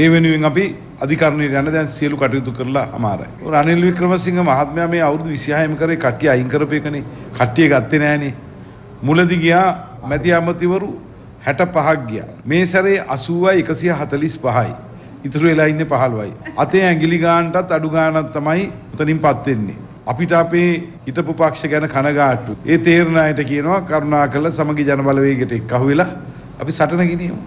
ඒ වෙනුවෙන් අපි අධිකරණයට යන දැන් සියලු කටයුතු කරලා අමාරයි. රනිල් වික්‍රමසිංහ මහත්මයා මේ අවුරුදු 26ම කරේ කට්ටිය අයින් කරපේකනේ. කට්ටිය ගත්තේ නැහනේ. මුලදී ගියා මැති ඇමතිවරු 65ක් ගියා. මේ සැරේ 80යි 145යි. ඉතුරු වෙලා ඉන්නේ 15යි. අතේ ඇඟිලි ගානටත් අඩු ගානක් තමයි උතනින්පත් වෙන්නේ. අපිට අපේ හිටපු පක්ෂ ගැන කනගාටු. ඒ තේරණ අයට කියනවා කරුණාකරලා සමගි ජනබලවේගයට එක්කහුව වෙලා අපි සටන ගෙනියමු.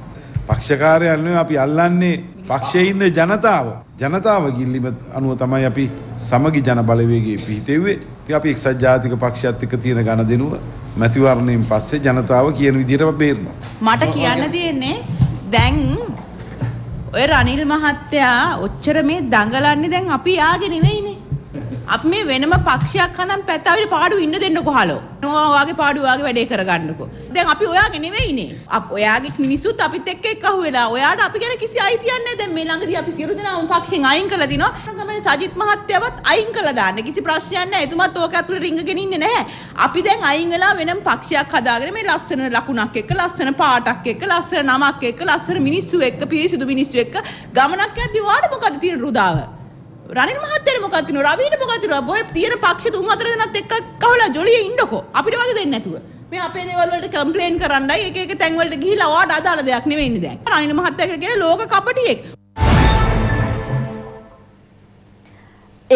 පක්ෂකාරයන් නෙවෙයි අපි අල්ලන්නේ පක්ෂයේ ඉන්න ජනතාව. ජනතාව ගිල්ලිම අනුව තමයි අපි සමගි ජනබලවේගයේ පිහිටෙව්වේ. ඉතින් අපි එක්සත් ජාතික පක්ෂයත් එක්ක තියෙන ගනුදෙනුව මැතිවරණයෙන් පස්සේ ජනතාව කියන විදිහට බේරනවා. මට කියන්න තියෙන්නේ දැන් ඔය රනිල් මහත්තයා ඔච්චර මේ දඟලන්නේ දැන් අපි යාගේ නෙවෙයිනේ. අපි මේ වෙනම පක්ෂයක් හදන් පැත්තවිල පාඩු ඉන්න දෙන්නකො හලෝ. ඔයාගේ පාඩු ඔයාගේ වැඩේ කරගන්නකො. දැන් අපි ඔයාගේ නෙවෙයිනේ. ඔයාගේ මිනිස්සුත් අපිත් එක්ක එක්කහුව වෙලා. ඔයාට අපි ගැන කිසි අයිතියක් නැහැ. දැන් මේ ළඟදී අපි සියලු දෙනාම පක්ෂෙන් අයින් කළා දිනවා. ගමනේ සජිත් මහත්තයාවත් අයින් කළා දාන්න. කිසි ප්‍රශ්නයක් නැහැ. එතුමත් ඕක ඇතුළේ රිංගගෙන ඉන්නේ නැහැ. අපි දැන් අයින් වෙලා වෙනම පක්ෂයක් හදාගෙන මේ ලස්සන ලකුණක් එක්ක, ලස්සන පාටක් එක්ක, ලස්සන නමක් එක්ක, ලස්සන මිනිස්සු එක්ක, පිරිසිදු මිනිස්සු එක්ක ගමනක් යද්දී ඔයාට මොකද තියෙන රුදාව? රනිල් මහත්තයාට මොකක්ද තියෙනවා? රවිට මොකක්ද තියෙනවා? ඔය තියෙන පක්ෂ තුන් හතර දෙනාත් එක්ක කවලා ජොලියේ ඉන්නකෝ. අපිට වද දෙන්නේ නැතුව. මේ අපේ දේවල් වලට කම්ප්ලේන් කරන්නයි එක එක තැන් වලට ගිහිලා ඔයාට අදාළ දෙයක් නෙවෙයිනේ දැන්. රනිල් මහත්තයා කියලා කියන්නේ ලෝක කපටියෙක්.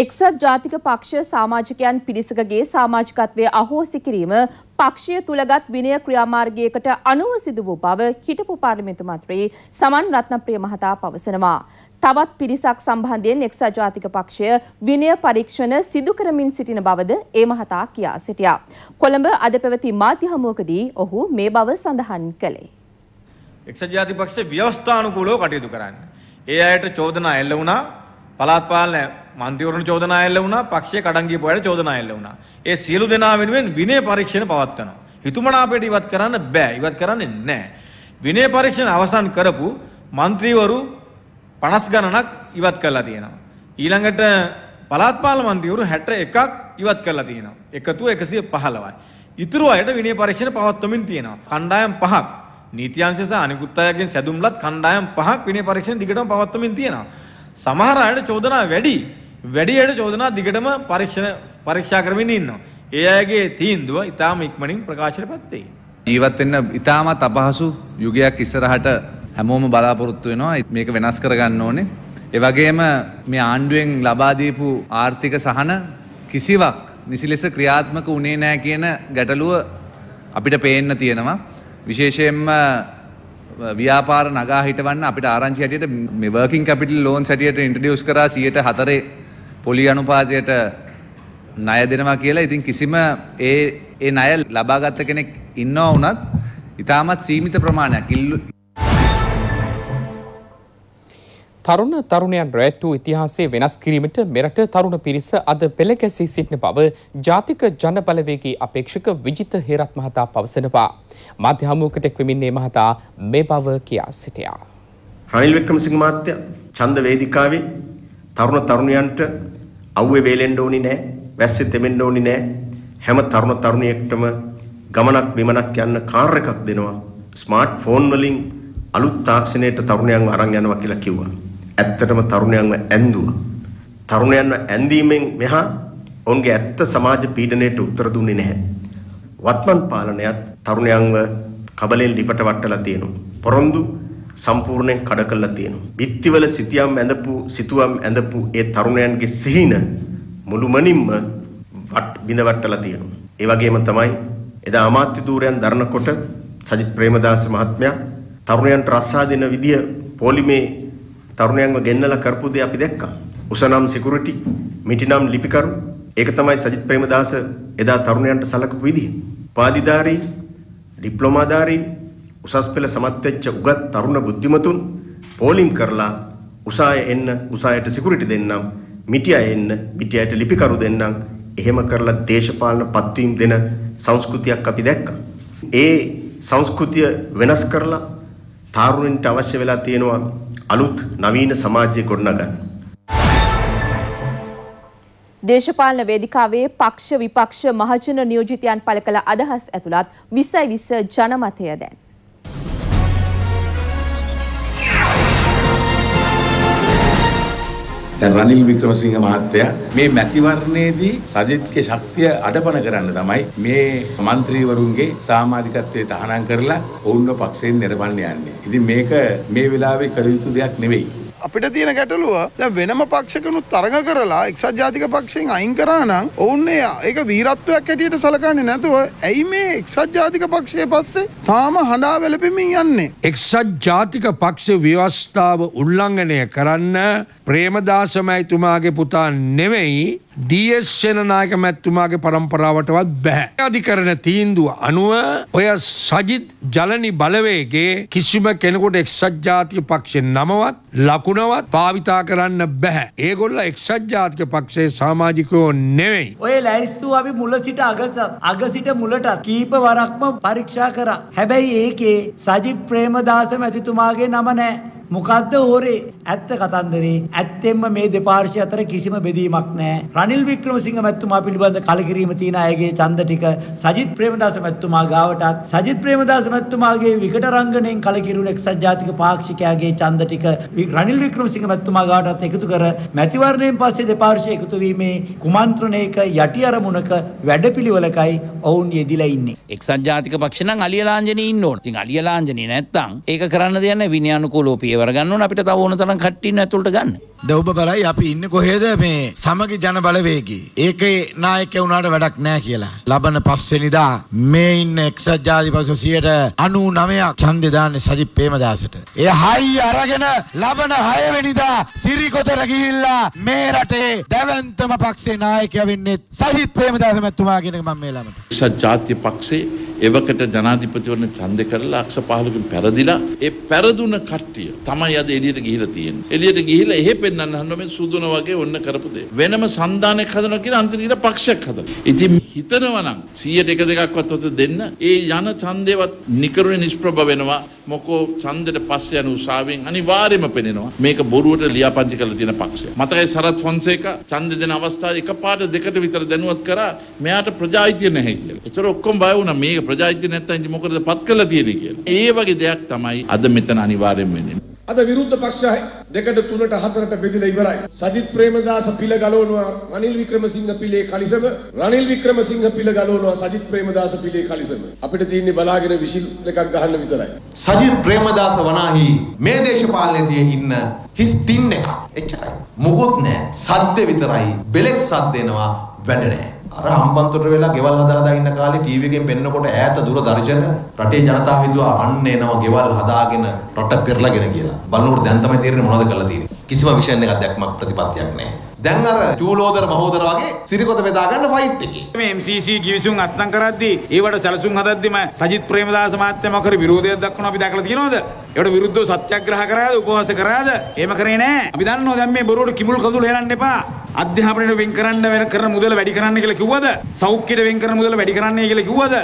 එක්සත් ජාතික පක්ෂ සමාජිකයන් පිරිසකගේ සමාජිකත්වයේ අහෝසි කිරීම පක්ෂය තුලගත් විනය ක්‍රියාමාර්ගයකට අනුව සිදු වූ බව හිටපු පාර්ලිමේන්තු මන්ත්‍රී සමන් රත්නප්‍රිය මහතා පවසනවා. තවත් පිරිසක් සම්බන්ධයෙන් එක්සත් ජාතික පක්ෂය විනය පරීක්ෂණ සිදු කරමින් සිටින බවද ඒ මහතා කියා සිටියා. කොළඹ අද පැවති මාධ්‍ය හමුවකදී ඔහු මේ බව සඳහන් කළේ. එක්සත් ජාතික පක්ෂය ව්‍යවස්ථානුකූලව කටයුතු කරන්නේ. ඒ අයට චෝදනා එල්ල වුණා. පළාත් පාලන මන්ත්‍රීවරුන් චෝදනා එල්ල වුණා. පක්ෂයේ කඩන් ගියපු අයට චෝදනා එල්ල වුණා. ඒ සියලු දෙනා වෙනුවෙන් විනය පරීක්ෂණ පවත්වනවා. හිතුමනාපයට ඉවත් කරන්න බෑ. ඉවත් කරන්නේ නැහැ. විනය පරීක්ෂණ අවසන් කරපු මන්ත්‍රීවරු 50 ගණනක් ඉවත් කරලා තියෙනවා. ඊළඟට පළාත් පාලන මන්ත්‍රීවරු 61ක් ඉවත් කරලා තියෙනවා. එකතුව 115යි. ඉතුරු අයට විනය පරීක්ෂණ පවත්වමින් තියෙනවා. කණ්ඩායම් 5ක් නීති අංශ සහ අනිකුත් අයගෙන් සැදුම්ලත් කණ්ඩායම් 5ක් විනය පරීක්ෂණ දිගටම පවත්වමින් තියෙනවා. සමහර අයට චෝදනා වැඩි අයට චෝදනා දිගටම පරීක්ෂා කරමින් ඉන්නවා. ඒ අයගේ තීන්දුව ඉතාම ඉක්මනින් ප්‍රකාශයටපත් වෙයි. ජීවත් වෙන්න ඉතාමත් අපහසු යුගයක් ඉස්සරහට හැමෝම බලාපොරොත්තු වෙනවා. මේක වෙනස් කරගන්න ඕනේ. ඒ වගේම මේ ආණ්ඩුවෙන් ලබා දීපු ආර්ථික සහන කිසිවක් නිසි ලෙස ක්‍රියාත්මක වුණේ නැහැ කියන ගැටලුව අපිට පේන්න තියෙනවා. විශේෂයෙන්ම ව්‍යාපාර නගා හිටවන්න අපිට ආරංචි හැටියට මේ වර්කින් කැපිටල් ලෝන්ස් හැටියට ඉන්ට්‍රොඩියුස් කරා 4% පොලි අනුපාතයට ණය දෙනවා කියලා. ඉතින් කිසිම ඒ ණය ලබාගත් කෙනෙක් ඉන්නවා වුණත් ඉතාමත් සීමිත ප්‍රමාණයක් තරුණ තරුණයන් රැට්ටු ඉතිහාසයේ වෙනස් කිරීමට මෙරට තරුණ පිරිස අද පෙළ ගැසී සිටින බව ජාතික ජන බලවේගී අපේක්ෂක විජිත හේරත් මහතා පවසනවා. මාධ්‍ය හමුවකට එක්වෙමින් මේ මහතා මේ බව කියා සිටියා. රනිල් වික්‍රමසිංහ මහත්තයා ඡන්ද වේදිකාවේ තරුණ තරුණියන්ට අවුවේ වේලෙන්න ඕනි නෑ, වැස්සේ තෙමෙන්න ඕනි නෑ. හැම තරුණ තරුණියෙක්ටම ගමනක් බිමනක් යන්න කාර් එකක් දෙනවා. ස්මාර්ට් ෆෝන් වලින් අලුත් තාක්ෂණයට තරුණයන්ව අරන් යනවා කියලා කිව්වා. ඇත්තටම තරුණයන්ව ඇන්දුවා. තරුණයන්ව ඇන්දීමෙන් මෙහා ඔවුන්ගේ ඇත්ත සමාජ පීඩනයට උත්තර දුන්නේ නැහැ. වත්මන් පාලනයත් තරුණයන්ව කබලෙන් ලිපට වට්ටලා තියෙනවා. පොරොන්දු සම්පූර්ණයෙන් කඩ කරලා තියෙනවා. බිත්තිවල සිතුවම් ඇඳපු ඒ තරුණයන්ගේ සිහින මුළුමනින්ම බිඳ වට්ටලා තියෙනවා. ඒ වගේම තමයි එදා අමාත්‍ය ධූරයන් දරනකොට සජිත් ප්‍රේමදාස මහත්මයා තරුණයන්ට රස්සා දෙන විදිය පොලිමේ තරුණයන්ව ගෙන්නලා කරපු දේ අපි දැක්කා. උසනම් සිකියුරිටි, මිටිනම් ලිපිකරු. ඒක තමයි සජිත් ප්‍රේමදාස එදා තරුණයන්ට සලකපු විදිය. උපාධිධාරී, ඩිප්ලෝමාධාරී, උසස් පෙළ සමත් වෙච්ච උගත් තරුණ බුද්ධිමතුන් පෝලිම් කරලා උසාය එන්න, උසායට සිකියුරිටි දෙන්නම්, මිටිය එන්න, මිටියට ලිපිකරු දෙන්නම්. එහෙම කරලා දේශපාලන පත්වීම් දෙන සංස්කෘතියක් අපි දැක්කා. ඒ සංස්කෘතිය වෙනස් කරලා තරුණින්ට අවශ්‍ය වෙලා තියෙනවා අලුත් නවීන සමාජය ගොඩනගන්න. දේශපාලන වේදිකාවේ පක්ෂ විපක්ෂ මහජන නියෝජිතයන් පළ කළ අදහස් ඇතුළත් 20 ජනමතය දැන්. දැන් රනිල් වික්‍රමසිංහ මහත්තයා මේ මැතිවරණයේදී සජිත්ගේ ශක්තිය අඩපණ කරන්න තමයි මේ മന്ത്രിවරුන්ගේ සමාජිකත්වයේ තහනම් කරලා ඔවුන්ව පක්ෂයෙන් නිර්වන්න යන්නේ. ඉතින් මේක මේ වෙලාවේ කළ යුතු දෙයක් නෙවෙයි. අපිට තියෙන ගැටලුව දැන් වෙනම පක්ෂකනුත් තරඟ කරලා එක්සත් ජාතික පක්ෂයෙන් අයින් කරා නම් ඔවුන් ඒක වීරත්වයක් හැටියට සලකන්නේ නැතුව ඇයි මේ එක්සත් ජාතික පක්ෂයේ පස්සේ තාම හඬා වැළපෙමින් යන්නේ? එක්සත් ජාතික පක්ෂ ව්‍යවස්ථාව උල්ලංඝනය කරන්න ප්‍රේමදාස මැතිතුමාගේ පුතා නෙවෙයි ඩී.එස්. සේනානායක මැතිතුමාගේ පරම්පරාවටවත් බෑ. අධිකරණ තීන්දුව අනුව ඔය සජිත් ජලනි බලවේගයේ කිසිම කෙනෙකුට එක්සත් ජාතික පක්ෂේ නමවත් ලකුණවත් භාවිතා කරන්න බෑ. ඒගොල්ලෝ එක්සත් ජාතික පක්ෂයේ සමාජිකයෝ නෙවෙයි. ඔය ලැයිස්තුව අපි මුල සිට අග සිට මුලට කීප වරක්ම පරීක්ෂා කරා. හැබැයි ඒකේ සජිත් ප්‍රේමදාස මැතිතුමාගේ නම නෑ. මොකද්ද ඕරේ? ඇත්ත කතන්දරේ ඇත්තෙන්ම මේ දෙපාර්ශ්වය අතර කිසිම බෙදීමක් නැහැ. රනිල් වික්‍රමසිංහ මැතිතුමා පිළිබඳ කලකිරීම තියෙන අයගේ ඡන්ද ටික සජිත් ප්‍රේමදාස මැතිතුමා ගාවටත් සජිත් ප්‍රේමදාස මැතිතුමාගේ විකට රංගනයෙන් කලකිරුණු එක්සත් ජාතික පාක්ෂිකයාගේ ඡන්ද ටික රනිල් වික්‍රමසිංහ මැතිතුමා ගාවටත් එකතු කර මැතිවරණයෙන් පස්සේ දෙපාර්ශ්වය එකතු වීමේ කුමන්ත්‍රණයක යටි අරමුණක වැඩපිළිවෙලකයි ඔවුන් යෙදිලා ඉන්නේ. එක්සත් ජාතික පක්ෂ නම් අලිය ලාංජනේ ඉන්න ඕන. ඉතින් අලිය ලාංජනේ නැත්තම් ඒක කරන්න දෙයක් නැහැ. විනයානුකූලව පියවර ගන්න ඕන. අපිට තව ඕන තරම් කට්ටිය ඉන්න ඇතුළට ගන්න. දැන් ඔබ බලයි අපි ඉන්නේ කොහෙද මේ සමගි ජන බලවේගී. ඒකේ නායකයා වුණාට වැඩක් නැහැ කියලා. ලබන 5 වෙනිදා මේ ඉන්න එක්සත් ජාතික පක්ෂ 99ක් ඡන්දේ දාන්නේ සජිත් ප්‍රේමදාසට. ඒ හයි අරගෙන ලබන 6 වෙනිදා සිරිකොතර ගිහිල්ලා මේ රටේ දැවැන්තම පක්ෂේ නායකයා වෙන්නේ සජිත් ප්‍රේමදාස මැතිතුමා කියන එක මම මේ ළමට. එක්සත් ජාතික පක්ෂේ එවකට ජනාධිපතිවරණ ඡන්ද කරලා ලක්ෂ 15කින් පෙරදිලා ඒ පෙරදුන කට්ටිය තමයි අද එළියට ගිහිලා තියෙන්නේ. එළියට ගිහිලා එහෙ පෙන්නන්න හන්න මේ සුදුන වගේ ඔන්න කරපු දේ. වෙනම සන්දානයක් හදනවා කියලා අන්තිමට පක්ෂයක් හදනවා. ඉතින් හිතනවා නම් 100ට 1-2ක්වත් ඔත දෙන්න ඒ යන ඡන්දේවත් නිකරුණේ නිෂ්ප්‍රභ වෙනවා. මොකෝ ඡන්දෙට පස්සේ යන උසාවියෙන් අනිවාර්යයෙන්ම පෙනෙනවා මේක බොරුවට ලියාපදිංචි කරලා තියෙන පක්ෂය. මතකයි සරත් ෆොන්සේකා ඡන්ද දෙන අවස්ථාවේ එකපාරට දෙකට විතර දැනුවත් කරා මෙයාට ප්‍රජායිතිය නැහැ කියලා. ඒතර ඔක්කොම බය වුණා මේක ප්‍රජායිතිය නැත්තම් ඉතින් මොකටද පත් කරලා තියෙන්නේ කියලා. ඒ වගේ දෙයක් තමයි අද මෙතන අනිවාර්යෙන් වෙන්නේ. අද විරුද්ධ පක්ෂ දෙකට තුනට හතරට බෙදලා ඉවරයි. සජිත් ප්‍රේමදාස පිළ ගලවනවා රනිල් වික්‍රමසිංහ පිළේ කලිසම. රනිල් වික්‍රමසිංහ පිළ ගලවනවා සජිත් ප්‍රේමදාස පිළේ කලිසම. අපිට තියෙන්නේ බලාගෙන විසිල් එකක් ගහන්න විතරයි. සජිත් ප්‍රේමදාස වනාහි මේ දේශපාලනයේ ඉන්න හිස් ටින් එක. එච්චරයි. මොකොත් නෑ. සද්ද විතරයි. බෙලෙක් සද්ද එනවා වැඩ නෑ. අර හම්බන්තොට වෙලා ගෙවල් හදා ඉන්න කාලේ ටීවී එකෙන් පෙන්නකොට ඈත දුර දර්ශන රටේ ජනතාව හිතුවා අන්න එනවා ගෙවල් හදාගෙන රට පෙරලගෙන කියලා. බලනකොට දැන් තමයි තේරෙන්නේ මොනවද කරලා තියෙන්නේ. කිසිම විෂන් එකක් දැක්මක් ප්‍රතිපත්තියක් නැහැ. දැන් අර චූලෝදර මහෝදර වගේ සිරිකොත බෙදා ගන්න ෆයිට් එකේ. මේ MCC ගිවිසුම් අත්සන් කරද්දී ඒවට සැලසුම් හදද්දිම සජිත් ප්‍රේමදාස මහත්තයා මොකද විරෝධයක් දක්වනවා අපි දැකලා තියෙනවද? ඒකට විරුද්ධව සත්‍යාග්‍රහ කරාද උපවාස කරාද? එහෙම කරේ නැහැ. අපි දන්නවා දැන් මේ බොරුවට කිමුල් කඳුළු හෙලන්න එපා. අධ්‍යාපනයට වෙන් කරන්න වෙන කරන මුදල වැඩි කරන්න කියලා කිව්වද? සෞඛ්‍යයට වෙන් කරන මුදල වැඩි කරන්නයි කියලා කිව්වද?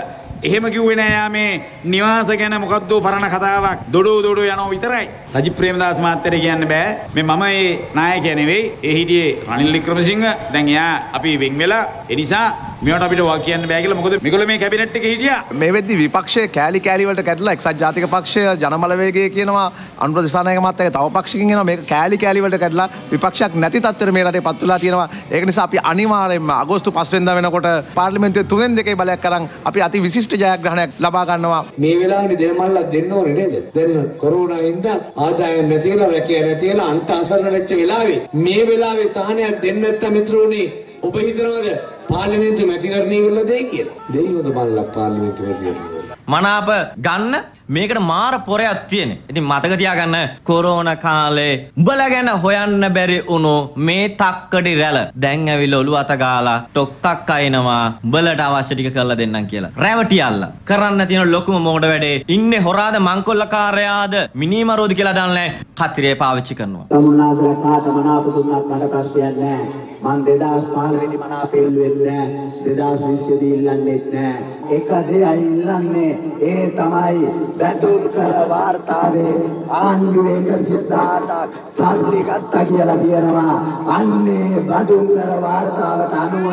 එහෙම කිව්වේ නෑ යා මේ නිවාස ගැන මොකද්ද පරණ කතාවක් දොඩෝ යනවා විතරයි. සජිත් ප්‍රේමදාස මහත්තයට කියන්න බෑ. මේ මම මේ නායකයා නෙවෙයි. ඒ හිටියේ රනිල් වික්‍රමසිංහ. දැන් එයා අපි වෙන් වෙලා ඒ නිසා මේවට අපිට වා කියන්න බෑ කියලා. මොකද මේගොල්ලෝ මේ කැබිනට් එකේ හිටියා. මේ වෙද්දි විපක්ෂයේ කෑලි වලට කැඩලා එක්සත් ජාතික පක්ෂය ජනබලවේගය කියනවා අනුර දිසානායක මහත්තයාගේ තව පක්ෂකින් එනවා මේක කෑලි වලට කැඩලා විපක්ෂයක් නැති තත්ත්වෙට මේ රටේ පත් වෙලා තියෙනවා. ඒක නිසා අපි අනිවාර්යයෙන්ම අගෝස්තු 5 වෙනිදා වෙනකොට පාර්ලිමේන්තුවේ 3 2 බලයක් කරන් අපි අති විශිෂ්ට ජයග්‍රහණයක් ලබා ගන්නවා. මේ වෙලාවේ දෙනමල්ලා දෙන්න ඕනේ නේද? දැන් කොරෝනා ඉඳන් ආදායම් නැති වෙලා රැකියාව නැති වෙලා අන්ත අසරණ වෙච්ච වෙලාවේ මේ වෙලාවේ සහනයක් දෙන්න නැත්නම් මිත්‍රෝනි ඔබ හිතනවද පාර්ලිමේන්තු මැතිවරණය කරලා දෙයි කියලා? දෙයිවද බලලා පාර්ලිමේන්තු මැතිවරණය මනාප ගන්න මේකට මාර පොරයක් තියෙන. ඉතින් මතක තියාගන්න කොරෝනා කාලේ උඹලා ගැන හොයන්න බැරි වුණු මේ තක්කඩි රැළ දැන් ඇවිල්ලා ඔළුව අත ගාලා ටොක් තක් අයනවා උඹලට අවශ්‍ය ටික කරලා දෙන්නම් කියලා. රැවටියල්ලා කරන්න තියෙන ලොකුම මොකටද වැඩේ? ඉන්නේ හොරාද මංකොල්ලකාරයාද මිනිමරෝද කියලා දන්නේ කතිරේ පාවිච්චි කරනවා. තමුන්නාසලා කාට මනාප දුන්නත් මට ප්‍රශ්නයක් නැහැ. මං 2015 වෙනි මනාප ඉල්ලුවෙන්නේ නැහැ. 2020 දී ඉල්ලන්නේත් නැහැ. එක දෙයයි ඉල්ලන්නේ ඒ තමයි බැඳුම් කර වාර්තාවේ ආණ්ඩුවේ 118ක් සල්ලි ගත්තා කියලා කියනවා. අන්නේ බැඳුම් කර වාර්තාවට අනුව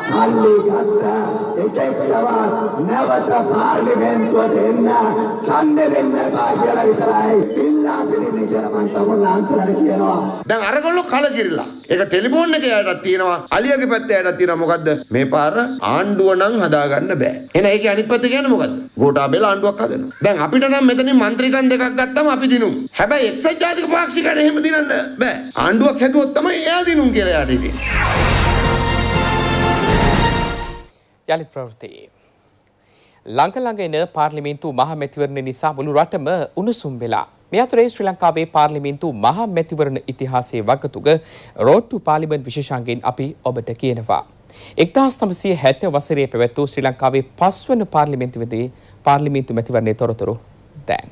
සල්ලි ගත්ත එකෙක්වත් නැවත පාර්ලිමේන්තුවට එන්න ඡන්දෙ දෙන්න බෑ කියලා විතරයි ඉල්ලා සිටින්නේ කියලා මම තමුන්නාන්සලාට කියනවා. දැන් අරගොල්ලෝ කලකිරිලා. ඒක ටෙලිෆෝන් එකේ යටත් තියෙනවා. අලියගේ පැත්තේ යටත් තියෙනවා. මොකද්ද? මේ පාර ආණ්ඩුව නම් හදාගන්න බෑ. එහෙනම් ඒකේ අනිත් පැත්ත කියන්නේ මොකද්ද? ගෝඨාභයලා ආණ්ඩුවක් හදනවා. දැන් අපිට නම් මෙතනින් മന്ത്രിකම් දෙකක් ගත්තම අපි දිනුම්. හැබැයි එක්සත් ජාතික පාක්ෂිකයන්ට එහෙම දිනන්න බෑ. ආණ්ඩුවක් හැදුවොත් තමයි එයා දිනුම් කියලා යාට ඉතින්. යලිත් ප්‍රවෘත්ති. ළඟ එන පාර්ලිමේන්තු මහ මැතිවරණ නිසා මුළු රටම උණුසුම් වෙලා. මේ අතරේ ශ්‍රී ලංකාවේ පාර්ලිමේන්තු මහ මැතිවරණ ඉතිහාසයේ වගතුග රෝඩ් ටු පාර්ලිමේන්තු විශේෂාංගයෙන් අපි ඔබට කියනවා. 1960 වසරේ පැවැත් වූ ශ්‍රී ලංකාවේ 5 වන පාර්ලිමේන්තු මැතිවරණයේ තොරතුරු දැන්.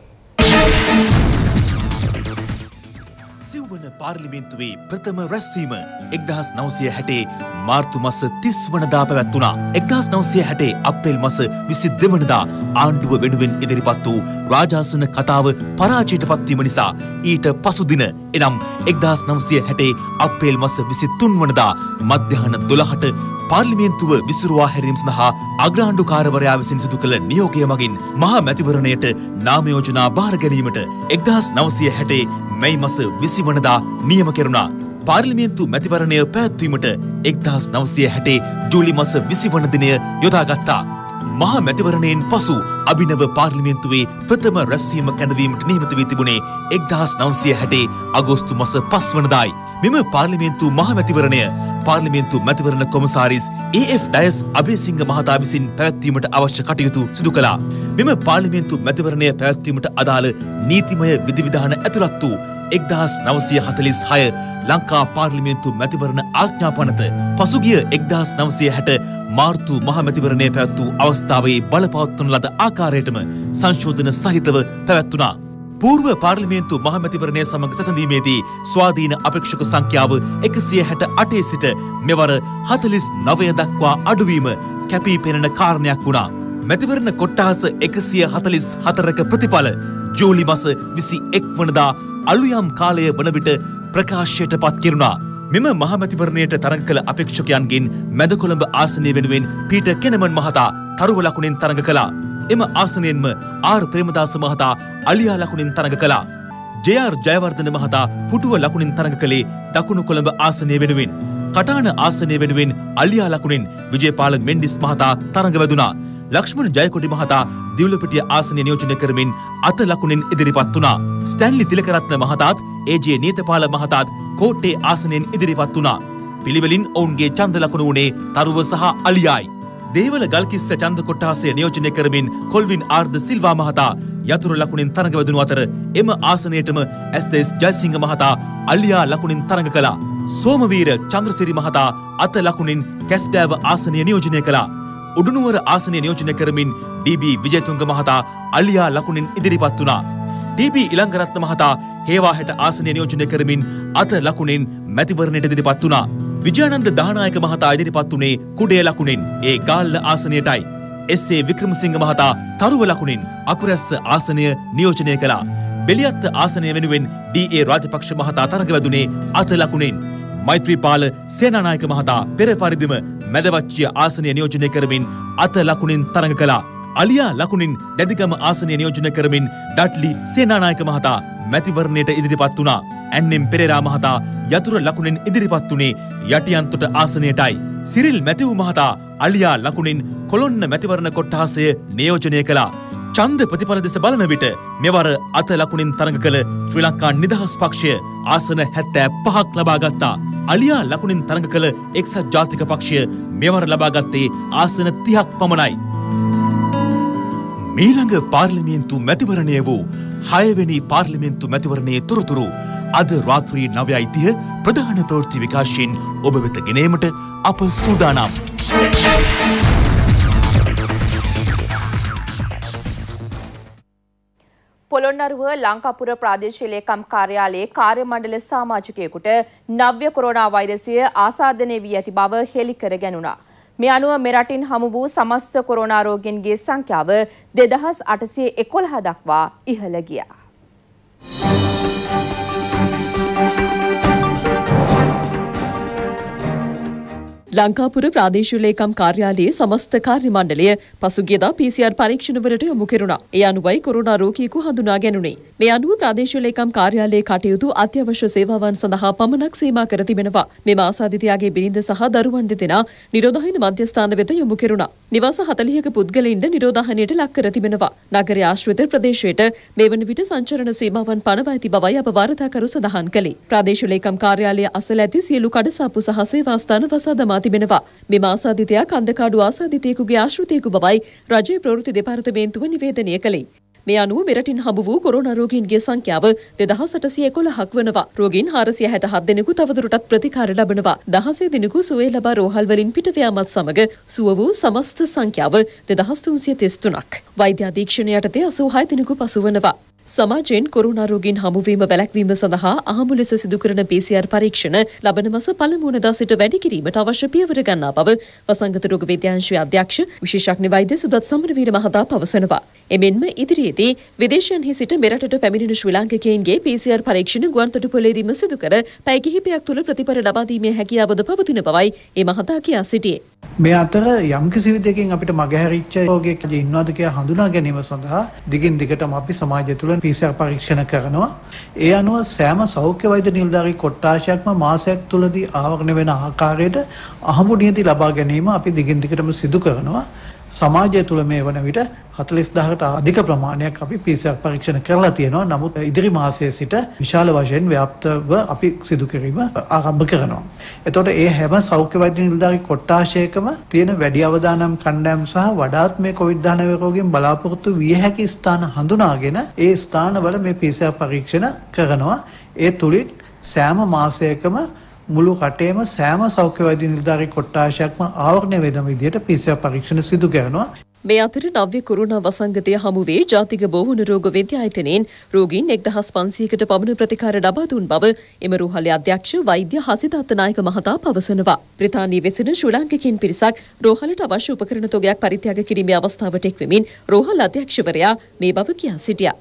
සිව්වන පාර්ලිමේන්තුවේ ප්‍රථම රැස්වීම 1960 මාර්තු මස 30 වනදා පැවැත්වුණා. 1960 අප්‍රේල් මස 22 වනදා ආණ්ඩුව වෙනුවෙන් ඉදිරිපත් වූ රාජාසන කතාව පරාජයට පත්වීම නිසා ඊට පසු දින එනම් 1960 අප්‍රේල් මස 23 වනදා මධ්‍යහන 12ට පාර්ලිමේන්තුව විසිරුවා හැරීම සඳහා අග්‍රාණ්ඩුකාරවරයා විසින් සිදු කළ නියෝගය මගින් මහා මැතිවරණයට නාම යෝජනා බාර ගැනීමට 1960 මැයි මස 20 වනදා නියම කෙරුණා. පාර්ලිමේන්තු මැතිවරණය පැවැත්වීමට 1960 ජූලි මස 20 වන දිනය යොදාගත්තා. මහා මැතිවරණයෙන් පසු අභිනව පාර්ලිමේන්තුවේ ප්‍රථම රැස්වීම කැඳවීමට නියමිත වී තිබුණේ 1960 අගෝස්තු මස 5 වනදායි. මෙම පාර්ලිමේන්තු මහා මැතිවරණය පාර්ලිමේන්තු මැතිවරණ කොමසාරිස් AF ඩයස් අබේසිංහ මහතා විසින් පැවැත්වීමට අවශ්‍ය කටයුතු සිදු කළා. මෙම පාර්ලිමේන්තු මැතිවරණය පැවැත්වීමට අදාළ නීතිමය විධිවිධාන ඇතුළත් වූ 1946 ලංකා පාර්ලිමේන්තු මැතිවරණ ආඥාපනත පසුගිය 1960 මාර්තු මහ මැතිවරණය පැවැත් වූ අවස්ථාවේ බලපවත්වන ලද ආකාරයටම සංශෝධන සහිතව පැවැත්වුණා. పూర్ව පාර්ලිමේන්තු මහ මැතිවරණය සමග සැසඳීමේදී ස්වාධීන අපේක්ෂක සංඛ්‍යාව 168 සිට මෙවර 49 දක්වා අඩුවීම කැපී පෙනෙන කාරණයක් වුණා. මැතිවරණ කොට්ටාස 144ක ප්‍රතිඵල ජූලි මාස 21 වනදා අලුයම් කාලය වන විට ප්‍රකාශයට පත් කෙරුණා. මෙම මහ මැතිවරණයට තරඟ කළ අපේක්ෂකයන්ගෙන් මැද කොළඹ ආසනය වෙනුවෙන් පීටර් කෙනමන් මහතා තරුව ලකුණෙන් තරඟ කළා. එම ආසනයෙන්ම ආර් ප්‍රේමදාස මහතා අලියා ලකුණෙන් තරඟ කළා. ජේ.ආර්. ජයවර්ධන මහතා පුටුව ලකුණින් තරඟ කළේ දකුණු කොළඹ ආසනය වෙනුවෙන්. කටාන ආසනය වෙනුවෙන් අලියා ලකුණින් විජේපාල මෙන්ඩිස් මහතා තරඟ වැදුනා. ලක්ෂ්මන් ජයකොඩි මහතා දිවුලපිටිය ආසනය නියෝජනය කරමින් අත ලකුණින් ඉදිරිපත් වුණා. Stanley Tilakaratne මහතාත් AJ. නීතපාල මහතාත් කෝට්ටේ ආසනයෙන් ඉදිරිපත් වුණා. පිළිවෙලින් ඔවුන්ගේ ඡන්ද ලකුණු වුණේ තරුව සහ අලියායි. දේවල ගල්කිස්ස ඡන්ද කොට්ටාසය නියෝජනය කරමින් කොල්වින් ආර්.ද සිල්වා මහතා යතුරු ලකුණින් තරඟ වැදුණු අතර එම ආසනයටම එස්.එස්. ජයසිංහ මහතා අලියා ලකුණින් තරඟ කළා. සෝමවීර චන්ද්‍රසිරි මහතා අත ලකුණින් කැස්බෑව ආසනය නියෝජනය කළා. උඩුනුවර ආසනය නියෝජනය කරමින් ඩී.බී. විජේතුංග මහතා අලියා ලකුණින් ඉදිරිපත් වුණා. ඩී.බී. ඉලංගරත්න මහතා හේවාහෙට ආසනය නියෝජනය කරමින් අත ලකුණින් මැතිවරණයට ඉදිරිපත් වුණා. විජයානන්ද දානායක මහතා ඉදිරිපත් වුණේ කුඩේ ලකුණින් ඒ ගාල්ල ආසනයටයි. එස්.ඒ. වික්‍රමසිංහ මහතා තරුව ලකුණින් අකුරැස්ස ආසනය නියෝජනය කළා. බෙලියත්ත ආසනය වෙනුවෙන් ඩී.ඒ. රාජපක්ෂ මහතා තරඟ වැදුනේ අත ලකුණින්. මෛත්‍රීපාල සේනානායක මහතා පෙර පරිදිම මැදවච්චිය ආසනය නියෝජනය කරමින් අත ලකුණින් තරඟ කළා. අලියා ලකුණින් දැදිගම ආසනය නියෝජනය කරමින් ඩඩ්ලි සේනානායක මහතා මැතිවරණයට ඉදිරිපත් වුණා. ඇන්.එම්. පෙරේරා මහතා යතුරු ලකුණින් ඉදිරිපත් වුණේ යටියන්තොට ආසනයටයි. සිරිල් මැතිව් මහතා අලියා ලකුණින් කොළොන්න මැතිවරණ කොට්ටාසය නියෝජනය කළා. ඡන්ද ප්‍රතිඵල දෙස බලන විට මෙවර අත ලකුණින් තරඟ කළ ශ්‍රී ලංකා නිදහස් පක්ෂය ආසන 75ක් ලබා ගත්තා. අලියා ලකුණින් තරඟ කළ එක්සත් ජාතික පක්ෂය මෙවර ලබා ගත්තේ ආසන 30ක් පමණයි. මීළඟ පාර්ලිමේන්තු මැතිවරණය වූ 6 වෙනි පාර්ලිමේන්තු මැතිවරණයේ තොරතුරු අද රාත්‍රී 9:30 ප්‍රධාන ප්‍රවෘත්ති විකාශයෙන් ඔබ වෙත ගෙනීමට අප සූදානම්. පොළොන්නරුව ලංකාපුර ප්‍රාදේශීය ලේකම් කාර්යාලයේ කාර්ය මණ්ඩල සමාජිකයෙකුට නව්‍ය කොරෝනා වෛරසය ආසාදනය වී ඇති බව හෙළි කර ගැනුණා. මේ අනුව මෙරටින් හමු වූ සමස්ත කොරෝනා රෝගීන්ගේ සංඛ්‍යාව 2811 දක්වා ඉහළ ගියා. ලංකාපුර ප්‍රාදේශීය ලේකම් කාර්යාලයේ සමස්ත කාර්ය මණ්ඩලය පසුගියදා PCR පරීක්ෂණවලට යොමු කෙරුණා. ඒ අනුවයි කොරෝනා රෝගියෙකු හඳුනා ගැනුණේ. මේ අනුව ප්‍රාදේශීය ලේකම් කාර්යාලයේ කටයුතු අත්‍යවශ්‍ය සේවාවන් සඳහා පමණක් සීමා කර තිබෙනවා. මෙම ආසාදිතයාගේ බිරිඳ සහ දරුවන් දෙදෙනා නිරෝධායන මධ්‍යස්ථාන වෙත යොමු කෙරුණා. නිවාස 40ක පුද්ගලයින්ද නිරෝධායනයට ලක් කර තිබෙනවා. නගරයේ ආශ්‍රිත ප්‍රදේශයට මේ වන විට සංචරණ සීමාවන් පනවා ඇති බවයි අප වාර්තාකරු සඳහන් කළේ. ප්‍රාදේශීය ලේකම් කාර්යාලය අසල ඇති සියලු කඩසාප්පු සහ සේවාස්ථාන වසා දමා තිබෙනවා. මෙම ආසාදිතයා කන්දකාඩු ආසාදිතයෙකුගේ ආශ්‍රිතයෙකු බවයි රජයේ ප්‍රවෘත්ති දෙපාර්තමේන්තුව නිවේදනය කළේ. මේ අනුව මෙරටින් හමු වූ කොරෝනා රෝගීන්ගේ සංඛ්‍යාව 2811ක් වනවා. රෝගීන් 467 දෙනෙකු තවදුරටත් ප්‍රතිකාර ලබනවා. 16 දෙනෙකු සුවය ලබා රෝහල් වලින් පිට යාමත් සමග සුව වූ සමස්ත සංඛ්‍යාව 2333ක්. වෛද්‍ය අධීක්ෂණය යටතේ 86 දෙනෙකු පසුවනවා. සමාජයෙන් කොරෝනා රෝගීන් හමුවීම වැළැක්වීම සඳහා අහඹු ලෙස සිදු කරන PCR පරීක්ෂණ ලබන මාස පළමු වනදා සිට වැඩි කිරීමට අවශ්‍ය පියවර ගන්නා බව වසංගත රෝග විද්‍යාංශයේ අධ්‍යක්ෂ විශේෂඥ වෛද්‍ය සුදත් සමරවීර මහතා පවසනවා. එමෙන්ම ඉදිරියේදී විදේශයන්හි සිට මෙරටට පැමිණෙන ශ්‍රී ලාංකිකයන්ගේ PCR පරීක්ෂණ ගුවන්තොටුපළේදීම සිදු කර පැය කිහිපයක් තුළ ප්‍රතිඵල ලබා දීමේ හැකියාවද පවතින බවයි ඒ මහතා කියා සිටියේ. මේ අතර යම්කිසි විදියකින් අපිට මගහැරිච්ච රෝගියෙක් ඉන්නවද කියලා හඳුනා ගැනීම සඳහා දිගින් දිගටම අපි සමාජය තුළ PCR පරීක්ෂණ කරනවා. ඒ අනුව සෑම සෞඛ්‍ය වෛද්‍ය නිලධාරී කොට්ටාශයක්ම මාසයක් තුළදී ආවරණය වෙන ආකාරයට අහඹු නියති ලබා ගැනීම අපි දිගින් දිගටම සිදු කරනවා. සමාජය තුළ මේ වන විට 40000කට අධික ප්‍රමාණයක් අපි PCR පරීක්ෂණ කරලා තියෙනවා. නමුත් ඉදිරි මාසයේ සිට විශාල වශයෙන් ව්‍යාප්තව අපි සිදු කිරීම ආරම්භ කරනවා. එතකොට ඒ හැම සෞඛ්‍ය වෛද්‍ය නිලධාරී කොට්ටාශයකම තියෙන වැඩි අවදානම් කණ්ඩායම් සහ වඩාත් මේ COVID-19 රෝගීන් බලාපොරොත්තු විය හැකි ස්ථාන හඳුනාගෙන ඒ ස්ථානවල මේ PCR පරීක්ෂණ කරනවා. ඒ තුලින් සෑම මාසයකම මුළු රටේම සෑම සෞඛ්‍ය වෛද්‍ය නිලධාරී කොට්ටාශයක්ම ආවරණය වෙන විදිහට PCR පරීක්ෂණ සිදු කරනවා. මේ අතර නව්‍ය කොරෝනා වසංගතය හමු වේ ජාතික බෝවුන රෝග විද්‍යායතනයෙන් රෝගීන් 1500කට පමණ ප්‍රතිකාර ලබා දුන් බව එම රෝහලේ අධ්‍යක්ෂ වෛද්‍ය හසිතාත්ත නායක මහතා පවසනවා. බ්‍රිතාන්‍යයේ වෙසෙන ශ්‍රී ලාංකිකයින් පිරිසක් රෝහලට අවශ්‍ය උපකරණ තොගයක් පරිත්‍යාග කිරීමේ අවස්ථාවට එක් වෙමින් රෝහල් අධ්‍යක්ෂවරයා මේ බව කියා සිටියා.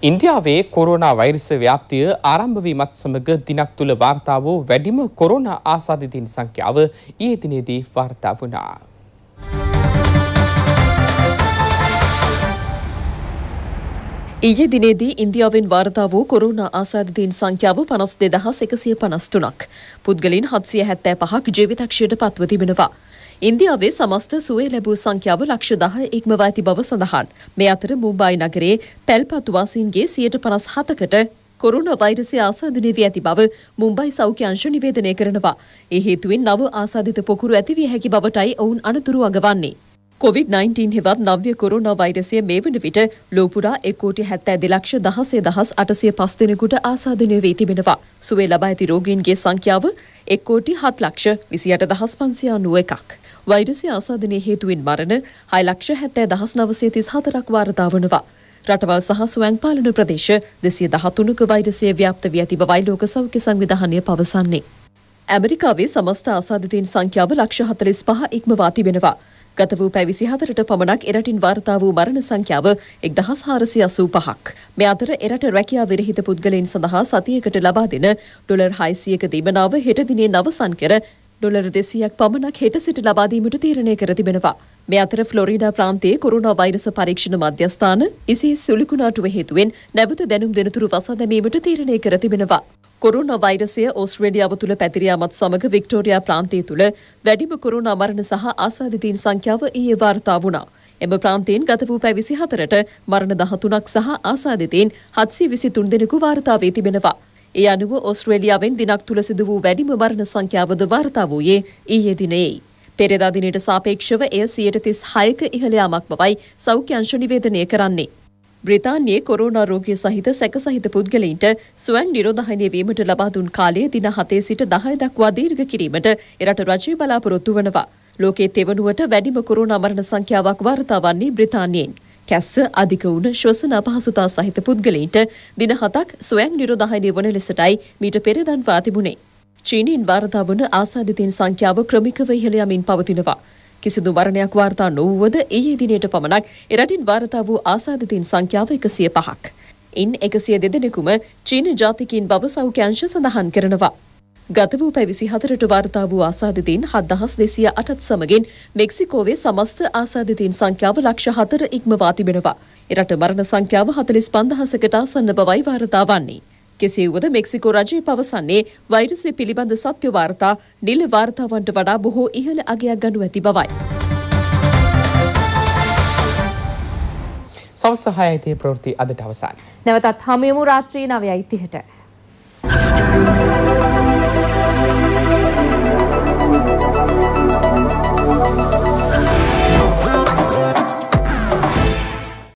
ඉන්දියාවේ කොරෝනා වෛරස් ව්‍යාප්තිය ආරම්භ වීමත් සමග දිනක් තුල වාර්තා වූ වැඩිම කොරෝනා ආසාදිතයින් සංඛ්‍යාව ඊයේ දිනේදී වාර්තා වුණා. ඊයේ දිනේදී ඉන්දියාවෙන් වාර්තා වූ කොරෝනා ආසාදිතයින් සංඛ්‍යාව 52153ක්. පුද්ගලයන් 775ක් ජීවිතක්ෂයට පත්ව තිබෙනවා. ඉන්දියාවේ සමස්ත සුවය ලැබූ සංඛ්‍යාව ලක්ෂ 10 ඉක්මවා ඇති බව සඳහන්. මේ අතර මුම්බායි නගරයේ පැල්පත් වාසීන්ගේ 57%කට කොරෝනා වෛරසය ආසාදනය වී ඇති බව මුම්බයි සෞඛ්‍ය අංශ නිවේදනය කරනවා. ඒ හේතුවෙන් නව ආසාදිත පොකුරු ඇතිවිය හැකි බවටයි ඔවුන් අනතුරු අඟවන්නේ. COVID-19 හෙවත් නව්‍ය කොරෝනා වෛරසය මේ වන විට ලෝපුරා 1,72,16,805 දෙනෙකුට ආසාදනය වී තිබෙනවා. සුවය ලබා ඇති රෝගීන්ගේ සංඛ්‍යාව 1,07,28,591ක්. වෛරසය ආසාදනය හේතුවෙන් මරණ 6,70,934ක් වාර්තා වනවා. රටවල් සහ ස්වයං පාලන ප්‍රදේශ 213ක වෛරසය ව්‍යාප්ත වී ඇති බවයි ලෝක සෞඛ්‍ය සංවිධානය පවසන්නේ. ඇමරිකාවේ සමස්ත ආසාදිතයින් සංඛ්‍යාව ලක්ෂ 45 ඉක්මවා තිබෙනවා. ගත වූ පැය 24ට පමණක් එරටින් වාර්තා වූ මරණ සංඛ්‍යාව 1485ක්. මේ අතර එරට රැකියා විරහිත පුද්ගලයන් සඳහා සතියකට ලබා දෙන $600ක දීමනාව හෙට දිනේ නවසන් කර $200ක් පමණක් හෙට සිට ලබා දීමට තීරණය කර තිබෙනවා. මේ අතර ෆ්ලොරිඩා ප්‍රාන්තයේ කොරෝනා වෛරස පරීක්ෂණ මධ්‍යස්ථාන ඉසිස් සුලිකුණාටුව හේතුවෙන් නැවත දැනුම් දෙනතුරු වසා දැමීමට තීරණය කර තිබෙනවා. කොරෝනා වෛරසය ඕස්ට්‍රේලියාව තුළ පැතිර යාමත් සමග වික්ටෝරියා ප්‍රාන්තය තුළ වැඩිම කොරෝනා මරණ සහ ආසාදිතයින් සංඛ්‍යාව ඊයේ වාර්තා වුණා. එම ප්‍රාන්තයෙන් ගත වූ පැය 24ට මරණ 13ක් සහ ආසාදිතයින් 723 දෙනෙකු වාර්තා වී තිබෙනවා. ඒ අනුව ඕස්ට්‍රේලියාවෙන් දිනක් තුළ සිදු වූ වැඩිම මරණ සංඛ්‍යාවද වාර්තා වූයේ ඊයේ දිනයේ. පෙරේදා දිනයට සාපේක්ෂව එය 36ක ඉහළ යාමක් බවයි සෞඛ්‍ය අංශ නිවේදනය කරන්නේ. බ්‍රිතාන්‍යයේ කොරෝනා රෝගය සහිත සැකසහිත පුද්ගලයින්ට ස්වයං නිරෝධායනය වීමට ලබා දුන් කාලය දින 7 සිට 10 දක්වා දීර්ඝ කිරීමට එරට රජය බලාපොරොත්තු වනවා. ලෝකයේ තෙවනුවට වැඩිම කොරෝනා මරණ සංඛ්‍යාවක් වාර්තා වන්නේ බ්‍රිතාන්‍යයෙන්. කැස්ස අධික වුණ ශ්වසන අපහසුතා සහිත පුද්ගලයින්ට දින 7ක් ස්වයං නිරෝධායනය වන ලෙසටයි මීට පෙර දන්වා තිබුණේ. චීනයෙන් වාර්තා වන ආසාදිතයින් සංඛ්‍යාව ක්‍රමිකව ඉහළ යමින් පවතිනවා. කිසිදු මරණයක් වාර්තා නොවුවද ඊයේ දිනේට පමණක් එරටින් වාර්තා වූ ආසාදිතයින් සංඛ්‍යාව 105ක්. ඉන් 102 දෙනෙකුම චීන ජාතිකයින් බව සෞඛ්‍ය අංශ සඳහන් කරනවා. ගත වූ පැය 24ට වාර්තා වූ ආසාදිතයින් 7208ත් සමගින් මෙක්සිකෝවේ සමස්ත ආසාදිතයින් සංඛ්‍යාව ලක්ෂ 4 ඉක්මවා තිබෙනවා. එරට මරණ සංඛ්‍යාව 45000කට ආසන්න බවයි වාර්තා වන්නේ. කෙසේ වුවද මෙක්සිකෝ රජය පවසන්නේ වෛරසය පිළිබඳ සත්‍ය වාර්තා නිල වාර්තාවන්ට වඩා බොහෝ ඉහළ අගයක් ගනු ඇති බවයි. සවස් 6:30 ප්‍රවෘත්ති අදට අවසන්. නැවතත් හමුවෙමු රාත්‍රී 9:30ට.